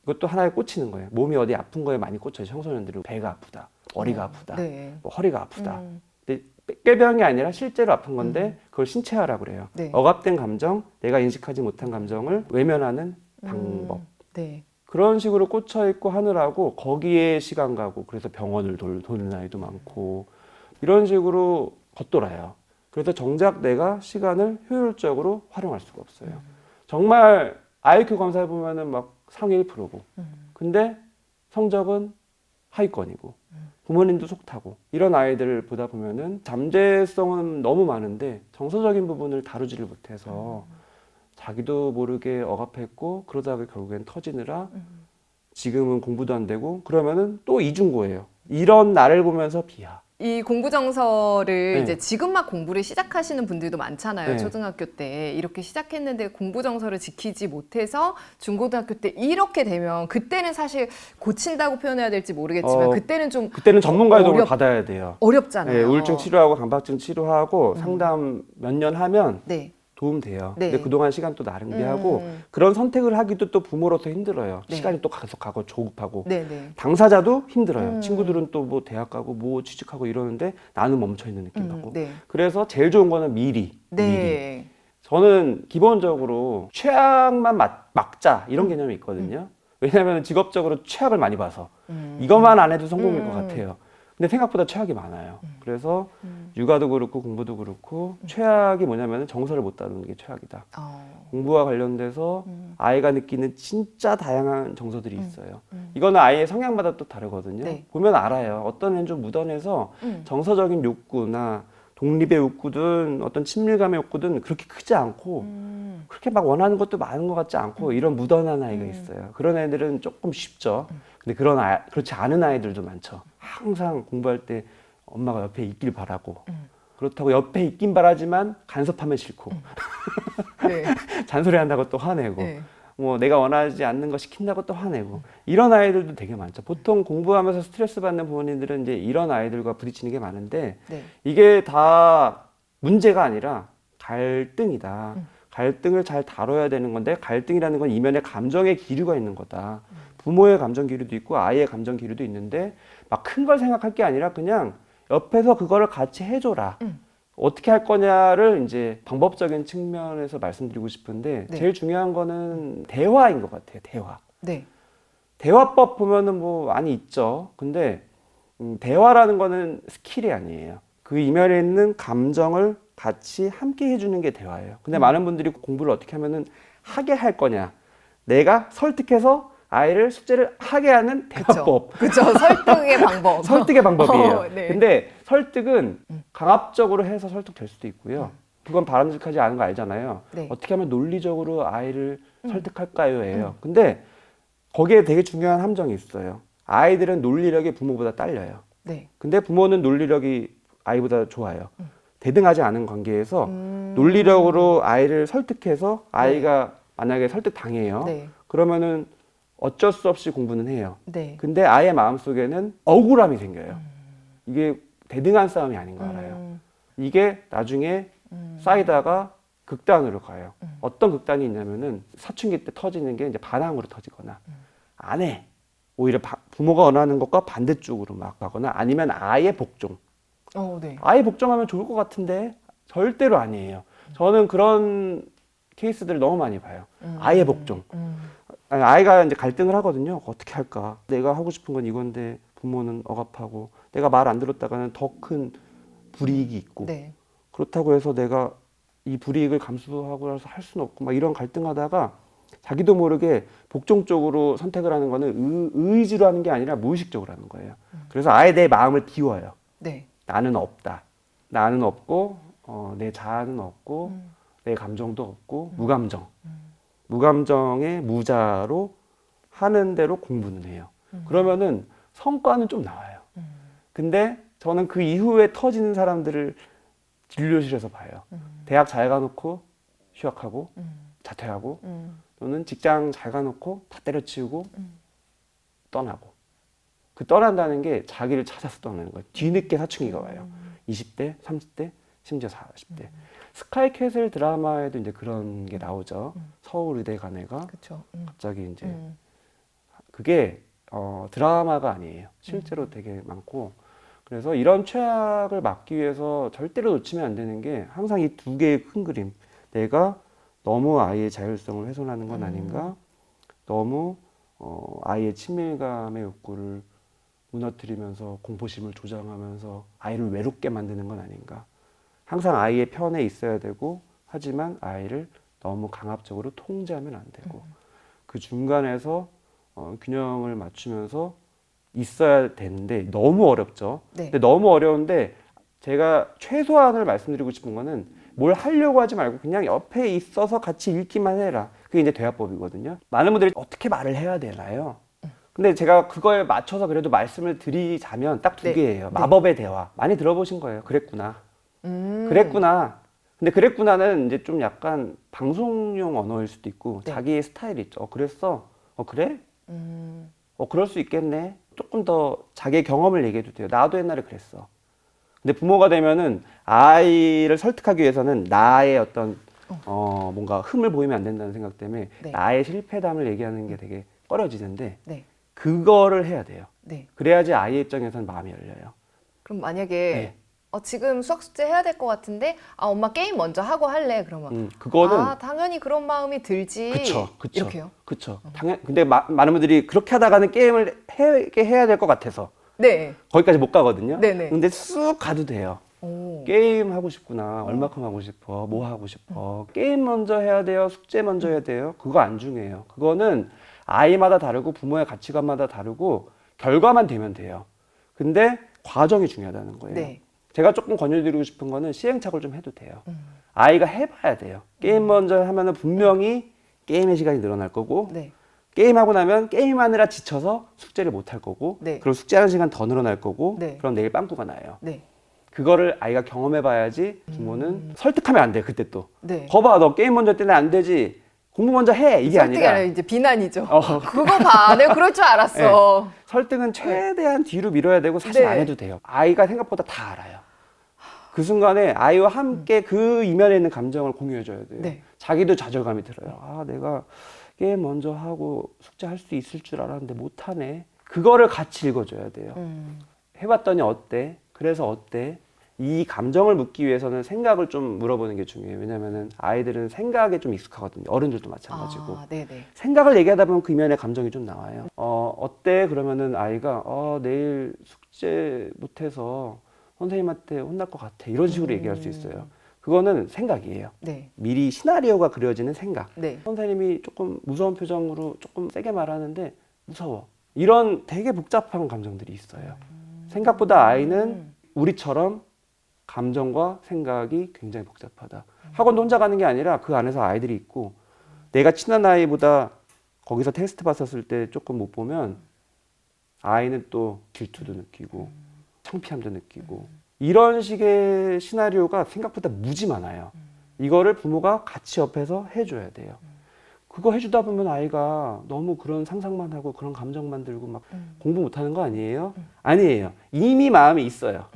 이것도 하나에 꽂히는 거예요. 몸이 어디 아픈 거에 많이 꽂혀요. 청소년들은 배가 아프다, 머리가 아프다,
네.
뭐 허리가 아프다. 근데 꾀병이 아니라 실제로 아픈 건데 그걸 신체화라고 그래요.
네.
억압된 감정, 내가 인식하지 못한 감정을 외면하는 방법.
네.
그런 식으로 꽂혀 있고 하느라고 거기에 시간 가고 그래서 병원을 도는 아이도 많고 이런 식으로 겉돌아요. 그래서 정작 내가 시간을 효율적으로 활용할 수가 없어요. 정말 IQ 검사해 보면은 막 상위 1%고 근데 성적은 하위권이고 부모님도 속타고 이런 아이들을 보다 보면은 잠재성은 너무 많은데 정서적인 부분을 다루지를 못해서 자기도 모르게 억압했고 그러다가 결국엔 터지느라 지금은 공부도 안 되고 그러면은 또 이중고예요. 이런 나를 보면서 비하.
이 공부 정서를
네.
이제 지금 막 공부를 시작하시는 분들도 많잖아요.
네.
초등학교 때 이렇게 시작했는데 공부 정서를 지키지 못해서 중고등학교 때 이렇게 되면 그때는 사실 고친다고 표현해야 될지 모르겠지만 그때는 좀
그때는 전문가의 도움을 받아야 돼요.
어렵잖아요.
네, 우울증 치료하고 강박증 치료하고 상담 몇 년 하면
네.
도움 돼요.
네.
근데 그동안 시간 또 낭비하고 그런 선택을 하기도 또 부모로서 힘들어요.
네.
시간이 또 계속 가고 조급하고
네, 네.
당사자도 힘들어요. 친구들은 또 뭐 대학 가고 뭐 취직하고 이러는데 나는 멈춰 있는 느낌 받고.
네.
그래서 제일 좋은 거는 미리.
네.
저는 기본적으로 최악만 막자 이런 개념이 있거든요. 왜냐하면 직업적으로 최악을 많이 봐서 이것만 안 해도 성공일 것 같아요. 근데 생각보다 최악이 많아요. 그래서 육아도 그렇고 공부도 그렇고 최악이 뭐냐면 정서를 못 다루는 게 최악이다. 공부와 관련돼서 아이가 느끼는 진짜 다양한 정서들이 있어요. 이거는 아이의 성향마다 또 다르거든요.
네.
보면 알아요. 어떤 애는 좀 묻어내서 정서적인 욕구나 독립의 욕구든 어떤 친밀감의 욕구든 그렇게 크지 않고 그렇게 막 원하는 것도 많은 것 같지 않고 이런 묻어난 아이가 있어요. 그런 애들은 조금 쉽죠. 근데 그렇지 않은 아이들도 많죠. 항상 공부할 때 엄마가 옆에 있길 바라고 그렇다고 옆에 있긴 바라지만 간섭하면 싫고
네.
잔소리한다고 또 화내고
네.
뭐 내가 원하지 않는 거 시킨다고 또 화내고 이런 아이들도 되게 많죠. 보통 공부하면서 스트레스 받는 부모님들은 이제 이런 아이들과 부딪히는 게 많은데
네.
이게 다 문제가 아니라 갈등이다. 갈등을 잘 다뤄야 되는 건데 갈등이라는 건 이면에 감정의 기류가 있는 거다. 부모의 감정 기류도 있고 아이의 감정 기류도 있는데 막 큰 걸 생각할 게 아니라 그냥 옆에서 그거를 같이 해줘라. 어떻게 할 거냐를 이제 방법적인 측면에서 말씀드리고 싶은데
네.
제일 중요한 거는 대화인 것 같아요. 대화.
네.
대화법 보면은 뭐 많이 있죠. 근데 대화라는 거는 스킬이 아니에요. 그 이면에 있는 감정을 같이 함께 해주는 게 대화예요. 근데 많은 분들이 공부를 어떻게 하면은 하게 할 거냐. 내가 설득해서 아이를 숙제를 하게 하는 대화법.
그렇죠. 설득의 방법.
설득의 방법이에요.
네.
근데 설득은 강압적으로 해서 설득될 수도 있고요. 그건 바람직하지 않은 거 알잖아요.
네.
어떻게 하면 논리적으로 아이를 설득할까요?예요. 근데 거기에 되게 중요한 함정이 있어요. 아이들은 논리력이 부모보다 딸려요.
네.
근데 부모는 논리력이 아이보다 좋아요. 대등하지 않은 관계에서 논리력으로 아이를 설득해서 아이가 만약에 설득당해요.
네.
그러면은 어쩔 수 없이 공부는 해요.
네.
근데 아이의 마음속에는 억울함이 생겨요. 이게 대등한 싸움이 아닌 거 알아요. 이게 나중에 쌓이다가 극단으로 가요. 어떤 극단이 있냐면은 사춘기 때 터지는 게 이제 반항으로 터지거나 안 해. 오히려 부모가 원하는 것과 반대쪽으로 막 가거나 아니면 아예 복종.
네.
아예 복종하면 좋을 것 같은데 절대로 아니에요. 저는 그런 케이스들을 너무 많이 봐요. 아예 복종. 아니, 아이가 이제 갈등을 하거든요. 어떻게 할까? 내가 하고 싶은 건 이건데 부모는 억압하고 내가 말 안 들었다가는 더 큰 불이익이 있고
네.
그렇다고 해서 내가 이 불이익을 감수하고 나서 할 수는 없고 막 이런 갈등하다가 자기도 모르게 복종 쪽으로 선택을 하는 거는 의지로 하는 게 아니라 무의식적으로 하는 거예요. 그래서 아예 내 마음을 비워요.
네.
나는 없다. 나는 없고 내 자아는 없고 내 감정도 없고 무감정. 무감정의 무자로 하는 대로 공부는 해요. 그러면은 성과는 좀 나와요. 근데 저는 그 이후에 터지는 사람들을 진료실에서 봐요. 대학 잘 가놓고 휴학하고 자퇴하고 또는 직장 잘 가놓고 다 때려치우고 떠나고 그 떠난다는 게 자기를 찾아서 떠나는 거예요. 뒤늦게 사춘기가 와요. 20대, 30대, 심지어 40대. 스카이캐슬 드라마에도 이제 그런 게 나오죠. 서울의대 간 애가
그렇죠.
갑자기 이제 그게 드라마가 아니에요. 실제로 되게 많고 그래서 이런 최악을 막기 위해서 절대로 놓치면 안 되는 게 항상 이 두 개의 큰 그림. 내가 너무 아이의 자율성을 훼손하는 건 아닌가? 너무 아이의 친밀감의 욕구를 무너뜨리면서 공포심을 조장하면서 아이를 외롭게 만드는 건 아닌가? 항상 아이의 편에 있어야 되고 하지만 아이를 너무 강압적으로 통제하면 안 되고 그 중간에서 균형을 맞추면서 있어야 되는데 너무 어렵죠.
네.
근데 너무 어려운데 제가 최소한을 말씀드리고 싶은 거는 뭘 하려고 하지 말고 그냥 옆에 있어서 같이 읽기만 해라. 그게 이제 대화법이거든요. 많은 분들이 어떻게 말을 해야 되나요? 근데 제가 그거에 맞춰서 그래도 말씀을 드리자면 딱 두
네.
개예요.
네.
마법의 대화. 많이 들어보신 거예요. 그랬구나. 그랬구나. 근데 그랬구나는 이제 좀 약간 방송용 언어일 수도 있고
네.
자기의 스타일이 있죠. 그랬어? 그래? 그럴 수 있겠네. 조금 더 자기의 경험을 얘기해도 돼요. 나도 옛날에 그랬어. 근데 부모가 되면은 아이를 설득하기 위해서는 나의 어떤 뭔가 흠을 보이면 안 된다는 생각 때문에
네.
나의 실패담을 얘기하는 게 되게 꺼려지는데
네.
그거를 해야 돼요.
네.
그래야지 아이의 입장에서는 마음이 열려요.
그럼 만약에
네.
지금 수학 숙제 해야 될 것 같은데 엄마 게임 먼저 하고 할래 그러면
그거는
당연히 그런 마음이 들지.
그쵸.
이렇게요.
그쵸. 당연. 근데 많은 분들이 그렇게 하다가는 게임을 해야 될 것 같아서
네.
거기까지 못 가거든요.
네네.
근데 쑥 가도 돼요.
오.
게임 하고 싶구나. 얼마큼 하고 싶어? 뭐 하고 싶어? 게임 먼저 해야 돼요? 숙제 먼저 해야 돼요? 그거 안 중요해요. 그거는 아이마다 다르고 부모의 가치관마다 다르고 결과만 되면 돼요. 근데 과정이 중요하다는 거예요.
네.
제가 조금 권유드리고 싶은 거는 시행착오를 좀 해도 돼요. 아이가 해봐야 돼요. 게임 먼저 하면은 분명히 게임의 시간이 늘어날 거고
네.
게임하고 나면 게임하느라 지쳐서 숙제를 못 할 거고
네.
그럼 숙제하는 시간 더 늘어날 거고
네.
그럼 내일 빵꾸가 나요.
네.
그거를 아이가 경험해봐야지 부모는 설득하면 안 돼. 그때 또
네.
거봐 너 게임 먼저 할 때는 안 되지. 공부 먼저 해. 이게
설득이
아니라
아니라 이제 비난이죠. 그거 봐. 내가 그럴 줄 알았어.
설득은 최대한 뒤로 밀어야 되고 사실
네.
안 해도 돼요. 아이가 생각보다 다 알아요. 그 순간에 아이와 함께 그 이면에 있는 감정을 공유해줘야 돼요.
네.
자기도 좌절감이 들어요. 아, 내가 게임 먼저 하고 숙제할 수 있을 줄 알았는데 못하네. 그거를 같이 읽어줘야 돼요. 해봤더니 어때? 그래서 어때? 이 감정을 묻기 위해서는 생각을 좀 물어보는 게 중요해요. 왜냐면은 아이들은 생각에 좀 익숙하거든요. 어른들도 마찬가지고.
아, 네네.
생각을 얘기하다 보면 그 이면에 감정이 좀 나와요. 어때? 그러면은 아이가 내일 숙제 못해서 선생님한테 혼날 것 같아. 이런 식으로 얘기할 수 있어요. 그거는 생각이에요.
네.
미리 시나리오가 그려지는 생각.
네.
선생님이 조금 무서운 표정으로 조금 세게 말하는데 무서워. 이런 되게 복잡한 감정들이 있어요. 생각보다 아이는 우리처럼 감정과 생각이 굉장히 복잡하다. 학원도 혼자 가는 게 아니라 그 안에서 아이들이 있고 내가 친한 아이보다 거기서 테스트 봤었을 때 조금 못 보면 아이는 또 질투도 느끼고 창피함도 느끼고 이런 식의 시나리오가 생각보다 무지 많아요. 이거를 부모가 같이 옆에서 해줘야 돼요. 그거 해주다 보면 아이가 너무 그런 상상만 하고 그런 감정만 들고 막 공부 못하는 거 아니에요? 아니에요. 이미 마음이 있어요.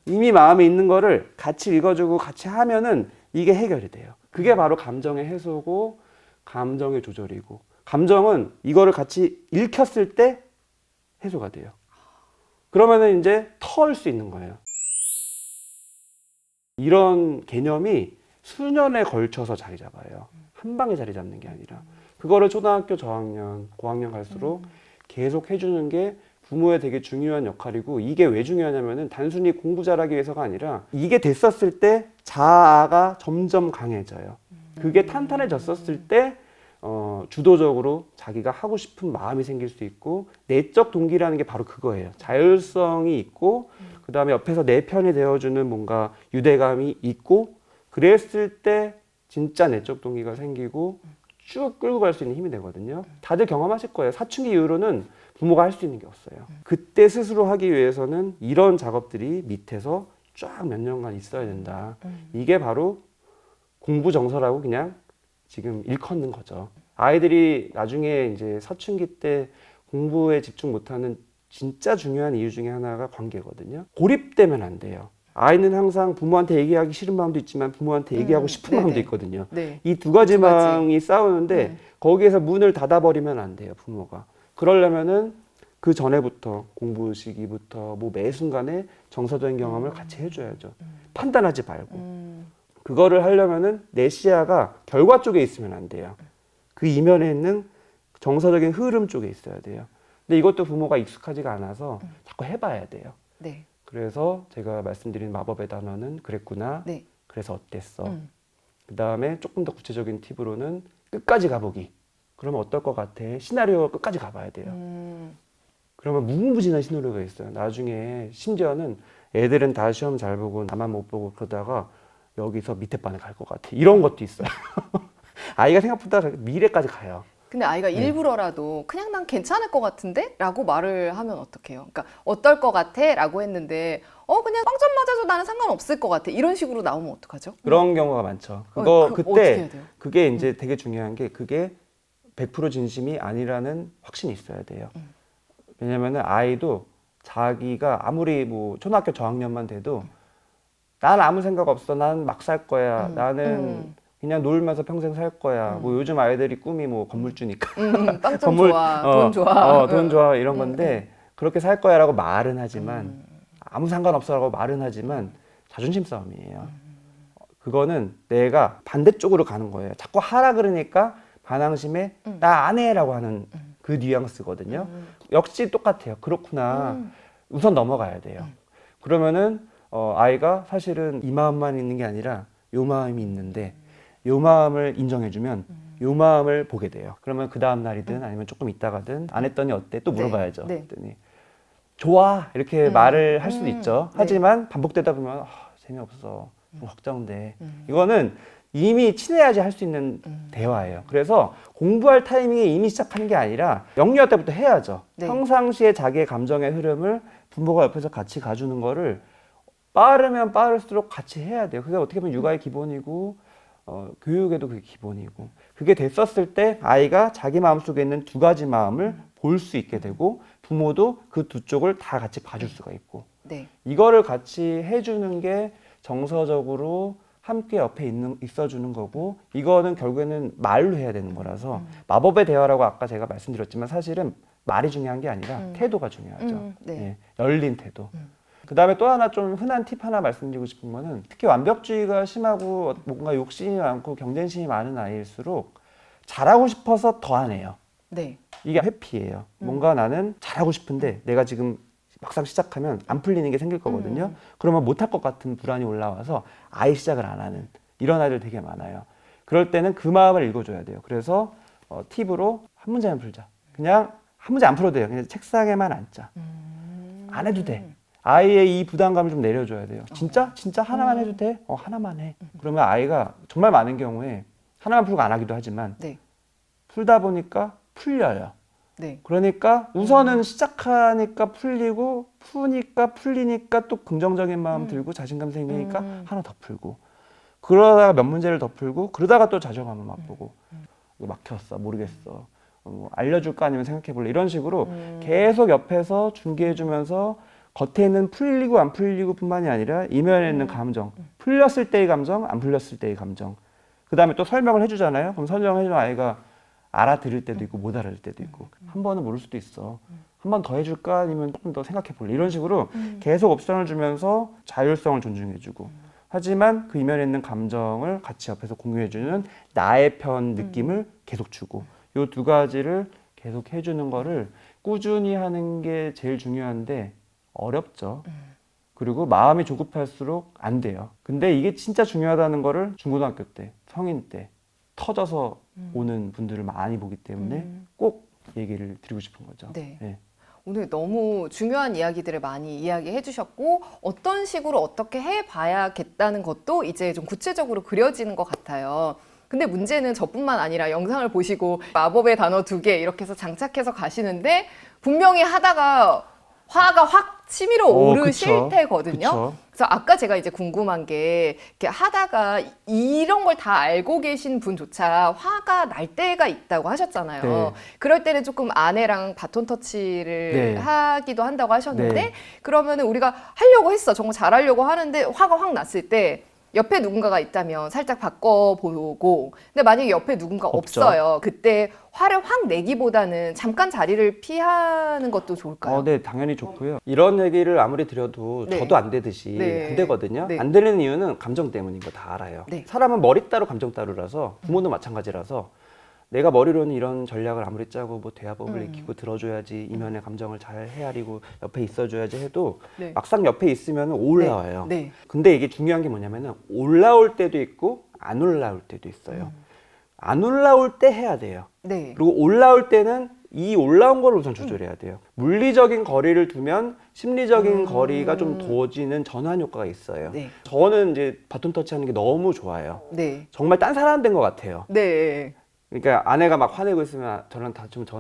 이미 마음에 있는 거를 같이 읽어주고 같이 하면은 이게 해결이 돼요. 그게 바로 감정의 해소고 감정의 조절이고 감정은 이거를 같이 읽혔을 때 해소가 돼요. 그러면은 이제 털 수 있는 거예요. 이런 개념이 수년에 걸쳐서 자리 잡아요. 한 방에 자리 잡는 게 아니라 그거를 초등학교 저학년, 고학년 갈수록 계속 해주는 게 부모의 되게 중요한 역할이고 이게 왜 중요하냐면은 단순히 공부 잘하기 위해서가 아니라 이게 됐었을 때 자아가 점점 강해져요. 그게 탄탄해졌었을 때 주도적으로 자기가 하고 싶은 마음이 생길 수 있고 내적 동기라는 게 바로 그거예요. 자율성이 있고 그 다음에 옆에서 내 편이 되어주는 뭔가 유대감이 있고 그랬을 때 진짜 내적 동기가 생기고 쭉 끌고 갈 수 있는 힘이 되거든요. 다들 경험하실 거예요. 사춘기 이후로는 부모가 할 수 있는 게 없어요. 그때 스스로 하기 위해서는 이런 작업들이 밑에서 쫙 몇 년간 있어야 된다. 이게 바로 공부 정서라고 그냥 지금 일컫는 거죠. 아이들이 나중에 이제 사춘기 때 공부에 집중 못하는 진짜 중요한 이유 중에 하나가 관계거든요. 고립되면 안 돼요. 아이는 항상 부모한테 얘기하기 싫은 마음도 있지만 부모한테 얘기하고 싶은
네네.
마음도 있거든요.
네.
이 두 가지
두 가지.
마음이 싸우는데 거기에서 문을 닫아버리면 안 돼요, 부모가. 그러려면은 그 전에부터 공부 시기부터 뭐 매 순간에 정서적인 경험을 같이 해줘야죠. 판단하지 말고. 그거를 하려면은 내 시야가 결과 쪽에 있으면 안 돼요. 그 이면에 있는 정서적인 흐름 쪽에 있어야 돼요. 근데 이것도 부모가 익숙하지가 않아서 자꾸 해봐야 돼요.
네.
그래서 제가 말씀드린 마법의 단어는 그랬구나.
네.
그래서 어땠어? 그 다음에 조금 더 구체적인 팁으로는 끝까지 가보기. 그러면 어떨 것 같아? 시나리오 끝까지 가봐야 돼요. 그러면 무궁무진한 시나리오가 있어요. 나중에 심지어는 애들은 다 시험 잘 보고 나만 못 보고 그러다가 여기서 밑에 반에 갈 것 같아. 이런 것도 있어요. 아이가 생각보다 미래까지 가요.
근데 아이가 일부러라도 그냥 난 괜찮을 것 같은데? 라고 말을 하면 어떡해요? 그러니까 어떨 것 같아? 라고 했는데 그냥 빵점 맞아도 나는 상관없을 것 같아. 이런 식으로 나오면 어떡하죠?
그런 경우가 많죠.
어떻게
그때
해야 돼요?
그게 이제 되게 중요한 게 그게 100% 진심이 아니라는 확신이 있어야 돼요. 왜냐면은 아이도 자기가 아무리 뭐 초등학교 저학년만 돼도 난 아무 생각 없어. 난 막 살 거야. 나는 그냥 놀면서 평생 살 거야. 뭐 요즘 아이들이 꿈이 뭐 건물주니까.
빵점 좋아, 돈 좋아.
돈 좋아 이런 건데 그렇게 살 거야라고 말은 하지만 아무 상관없어라고 말은 하지만 자존심 싸움이에요. 그거는 내가 반대쪽으로 가는 거예요. 자꾸 하라 그러니까 반항심에 나 안 해라고 하는 그 뉘앙스거든요. 역시 똑같아요. 그렇구나. 우선 넘어가야 돼요. 그러면은 아이가 사실은 이 마음만 있는 게 아니라 요 마음이 있는데 요 마음을 인정해주면 요 마음을 보게 돼요. 그러면 그 다음 날이든 아니면 조금 있다가든 안 했더니 어때? 또 물어봐야죠.
네.
그랬더니 좋아 이렇게 말을 할 수도 있죠.
네.
하지만 반복되다 보면 재미없어. 걱정돼. 이거는 이미 친해야지 할 수 있는 대화예요. 그래서 공부할 타이밍에 이미 시작하는 게 아니라 영유아 때부터 해야죠.
네.
평상시에 자기의 감정의 흐름을 부모가 옆에서 같이 가주는 거를 빠르면 빠를수록 같이 해야 돼요. 그게 어떻게 보면 육아의 기본이고 교육에도 그게 기본이고 그게 됐었을 때 아이가 자기 마음속에 있는 두 가지 마음을 볼 수 있게 되고 부모도 그 두 쪽을 다 같이 봐줄 수가 있고
네.
이거를 같이 해주는 게 정서적으로 함께 옆에 있어주는 거고 이거는 결국에는 말로 해야 되는 거라서 마법의 대화라고 아까 제가 말씀드렸지만 사실은 말이 중요한 게 아니라 태도가 중요하죠.
네.
예, 열린 태도. 그 다음에 또 하나 좀 흔한 팁 하나 말씀드리고 싶은 거는 특히 완벽주의가 심하고 뭔가 욕심이 많고 경쟁심이 많은 아이일수록 잘하고 싶어서 더 안 해요.
네.
이게 회피예요. 뭔가 나는 잘하고 싶은데 내가 지금 막상 시작하면 안 풀리는 게 생길 거거든요. 그러면 못할 것 같은 불안이 올라와서 아예 시작을 안 하는 이런 아이들 되게 많아요. 그럴 때는 그 마음을 읽어줘야 돼요. 그래서 팁으로 한 문제만 풀자. 그냥 한 문제 안 풀어도 돼요. 그냥 책상에만 앉자. 안 해도 돼. 아이의 이 부담감을 좀 내려줘야 돼요. 진짜? 진짜 하나만 해도 돼? 하나만 해. 그러면 아이가 정말 많은 경우에 하나만 풀고 안 하기도 하지만
네.
풀다 보니까 풀려요.
네.
그러니까 우선은 시작하니까 풀리고 푸니까 풀리니까 또 긍정적인 마음 들고 자신감 생기니까 하나 더 풀고 그러다가 몇 문제를 더 풀고 그러다가 또 자존감을 맛보고 이거 막혔어 모르겠어 알려줄까 아니면 생각해볼래 이런 식으로 계속 옆에서 중개해주면서 겉에 있는 풀리고 안 풀리고 뿐만이 아니라 이면에 있는 감정 풀렸을 때의 감정 안 풀렸을 때의 감정 그 다음에 또 설명을 해주잖아요. 그럼 설명을 해주는 아이가 알아들을 때도 있고 못 알아들 때도 있고 한 번은 모를 수도 있어. 한 번 더 해줄까 아니면 조금 더 생각해볼래 이런 식으로 계속 옵션을 주면서 자율성을 존중해주고 하지만 그 이면에 있는 감정을 같이 옆에서 공유해주는 나의 편 느낌을 계속 주고 이 두 가지를 계속 해주는 거를 꾸준히 하는 게 제일 중요한데 어렵죠. 그리고 마음이 조급할수록 안 돼요. 근데 이게 진짜 중요하다는 거를 중고등학교 때, 성인 때 터져서 오는 분들을 많이 보기 때문에 꼭 얘기를 드리고 싶은 거죠.
네.
네.
오늘 너무 중요한 이야기들을 많이 이야기해 주셨고 어떤 식으로 어떻게 해봐야겠다는 것도 이제 좀 구체적으로 그려지는 것 같아요. 근데 문제는 저뿐만 아니라 영상을 보시고 마법의 단어 2개 이렇게 해서 장착해서 가시는데 분명히 하다가 화가 확 치밀어 오르실
그쵸.
테거든요.
그쵸.
그래서 아까 제가 이제 궁금한 게 이렇게 하다가 이런 걸 다 알고 계신 분조차 화가 날 때가 있다고 하셨잖아요.
네.
그럴 때는 조금 아내랑 바톤 터치를
네.
하기도 한다고 하셨는데
네.
그러면은 우리가 하려고 했어. 정말 잘하려고 하는데 화가 확 났을 때 옆에 누군가가 있다면 살짝 바꿔보고 근데 만약에 옆에 누군가
없죠.
없어요. 그때 화를 확 내기보다는 잠깐 자리를 피하는 것도 좋을까요?
네, 당연히 좋고요. 이런 얘기를 아무리 드려도
네.
저도 안 되듯이
네.
안 되거든요.
네.
안 되는 이유는 감정 때문인 거 다 알아요.
네.
사람은 머리 따로 감정 따로라서 부모도 마찬가지라서 내가 머리로는 이런 전략을 아무리 짜고 뭐 대화법을 익히고 들어줘야지 이면의 감정을 잘 헤아리고 옆에 있어줘야지 해도
네.
막상 옆에 있으면 올라와요.
네.
근데 이게 중요한 게 뭐냐면은 올라올 때도 있고 안 올라올 때도 있어요. 안 올라올 때 해야 돼요.
네.
그리고 올라올 때는 이 올라온 걸 우선 조절해야 돼요. 물리적인 거리를 두면 심리적인 거리가 좀 두어지는 전환 효과가 있어요.
네.
저는 이제 바톤 터치하는 게 너무 좋아요.
네.
정말 딴 사람 된 것 같아요.
네.
그러니까 아내가 막 화내고 있으면 저는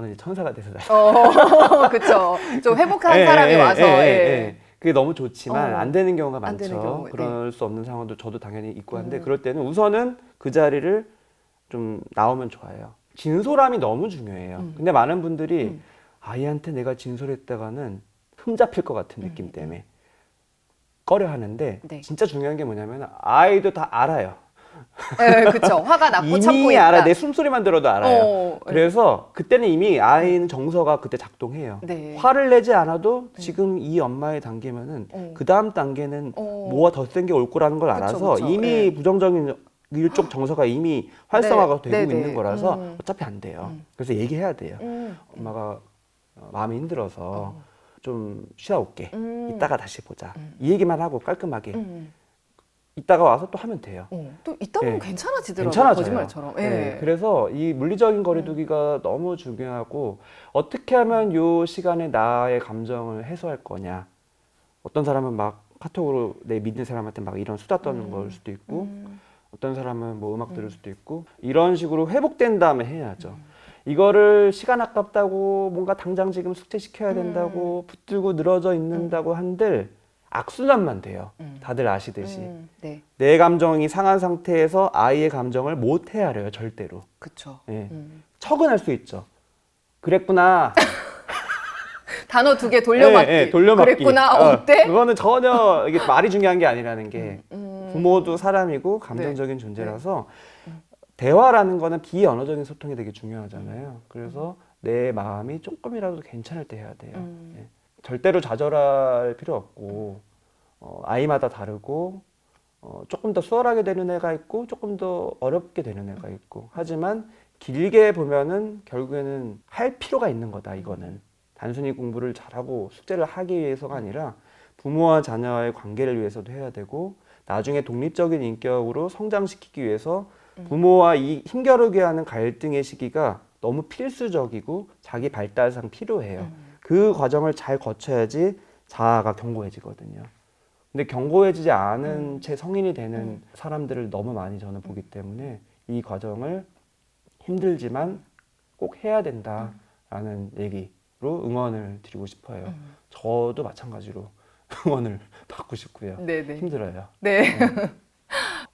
이제 천사가 돼서 다
그쵸. 좀 회복한 사람이 와서. 예.
그게 너무 좋지만
어.
안 되는 경우가
안 되는
많죠.
경우,
그럴 수 없는 상황도 저도 당연히 있고 한데 그럴 때는 우선은 그 자리를 좀 나오면 좋아요. 진솔함이 너무 중요해요. 근데 많은 분들이 아이한테 내가 진솔했다가는 흠잡힐 것 같은 느낌 때문에 꺼려 하는데
네.
진짜 중요한 게 뭐냐면 아이도 다 알아요.
네, 그쵸. 화가 났고 참고
이미
있다.
알아. 내 숨소리만 들어도 알아요.
네.
그래서 그때는 이미 아이는 정서가 그때 작동해요.
네.
화를 내지 않아도 지금 이 엄마의 단계면은 그 다음 단계는 뭐가 더 센 게 올 거라는 걸
그쵸,
알아서
그쵸.
이미
네.
부정적인 일쪽 정서가 이미 활성화가
네.
되고
네,
있는
네.
거라서 어차피 안 돼요. 그래서 얘기해야 돼요. 엄마가 마음이 힘들어서 좀 쉬다 올게. 이따가 다시 보자. 이 얘기만 하고 깔끔하게. 이따가 와서 또 하면 돼요.
또 이따 보면
네.
괜찮아지더라고요.
괜찮아져요.
거짓말처럼. 예.
네, 그래서 이 물리적인 거리두기가 너무 중요하고 어떻게 하면 이 시간에 나의 감정을 해소할 거냐. 어떤 사람은 막 카톡으로 내 믿는 사람한테 막 이런 수다 떠는 걸 수도 있고 어떤 사람은 뭐 음악 들을 수도 있고 이런 식으로 회복된 다음에 해야죠. 이거를 시간 아깝다고 뭔가 당장 지금 숙제시켜야 된다고 붙들고 늘어져 있는다고 한들 악순환만 돼요. 다들 아시듯이.
네.
내 감정이 상한 상태에서 아이의 감정을 못 헤아려요, 절대로.
그쵸.
예. 척은 할 수 있죠. 그랬구나.
단어 2개 돌려막기.
예, 예, 돌려막기.
그랬구나. 어때?
그거는 전혀 이게 말이 중요한 게 아니라는 게 부모도 사람이고 감정적인 존재라서 대화라는 거는 비언어적인 소통이 되게 중요하잖아요. 그래서 내 마음이 조금이라도 괜찮을 때 해야 돼요. 예. 절대로 좌절할 필요 없고 아이마다 다르고 조금 더 수월하게 되는 애가 있고 조금 더 어렵게 되는 애가 있고 하지만 길게 보면은 결국에는 할 필요가 있는 거다. 이거는 단순히 공부를 잘하고 숙제를 하기 위해서가 아니라 부모와 자녀의 관계를 위해서도 해야 되고 나중에 독립적인 인격으로 성장시키기 위해서 부모와 이 힘겨루게 하는 갈등의 시기가 너무 필수적이고 자기 발달상 필요해요. 그 과정을 잘 거쳐야지 자아가 견고해지거든요. 근데 견고해지지 않은 채 성인이 되는 사람들을 너무 많이 저는 보기 때문에 이 과정을 힘들지만 꼭 해야 된다라는 얘기로 응원을 드리고 싶어요. 저도 마찬가지로 응원을 받고 싶고요.
네네.
힘들어요.
네.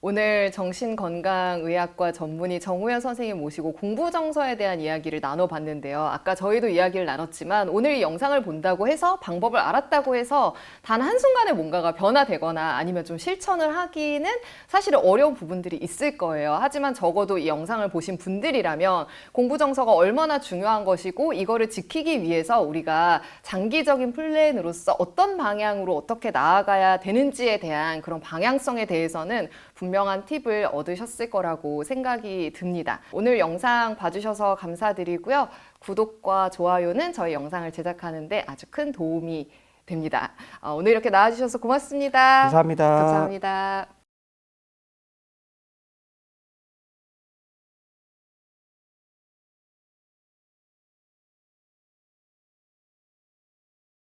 오늘 정신건강의학과 전문의 정우현 선생님 모시고 공부정서에 대한 이야기를 나눠봤는데요. 아까 저희도 이야기를 나눴지만 오늘 이 영상을 본다고 해서 방법을 알았다고 해서 단 한순간에 뭔가가 변화되거나 아니면 좀 실천을 하기는 사실 어려운 부분들이 있을 거예요. 하지만 적어도 이 영상을 보신 분들이라면 공부정서가 얼마나 중요한 것이고 이거를 지키기 위해서 우리가 장기적인 플랜으로서 어떤 방향으로 어떻게 나아가야 되는지에 대한 그런 방향성에 대해서는 분명한 팁을 얻으셨을 거라고 생각이 듭니다. 오늘 영상 봐주셔서 감사드리고요. 구독과 좋아요는 저희 영상을 제작하는데 아주 큰 도움이 됩니다. 오늘 이렇게 나와주셔서 고맙습니다.
감사합니다.
감사합니다.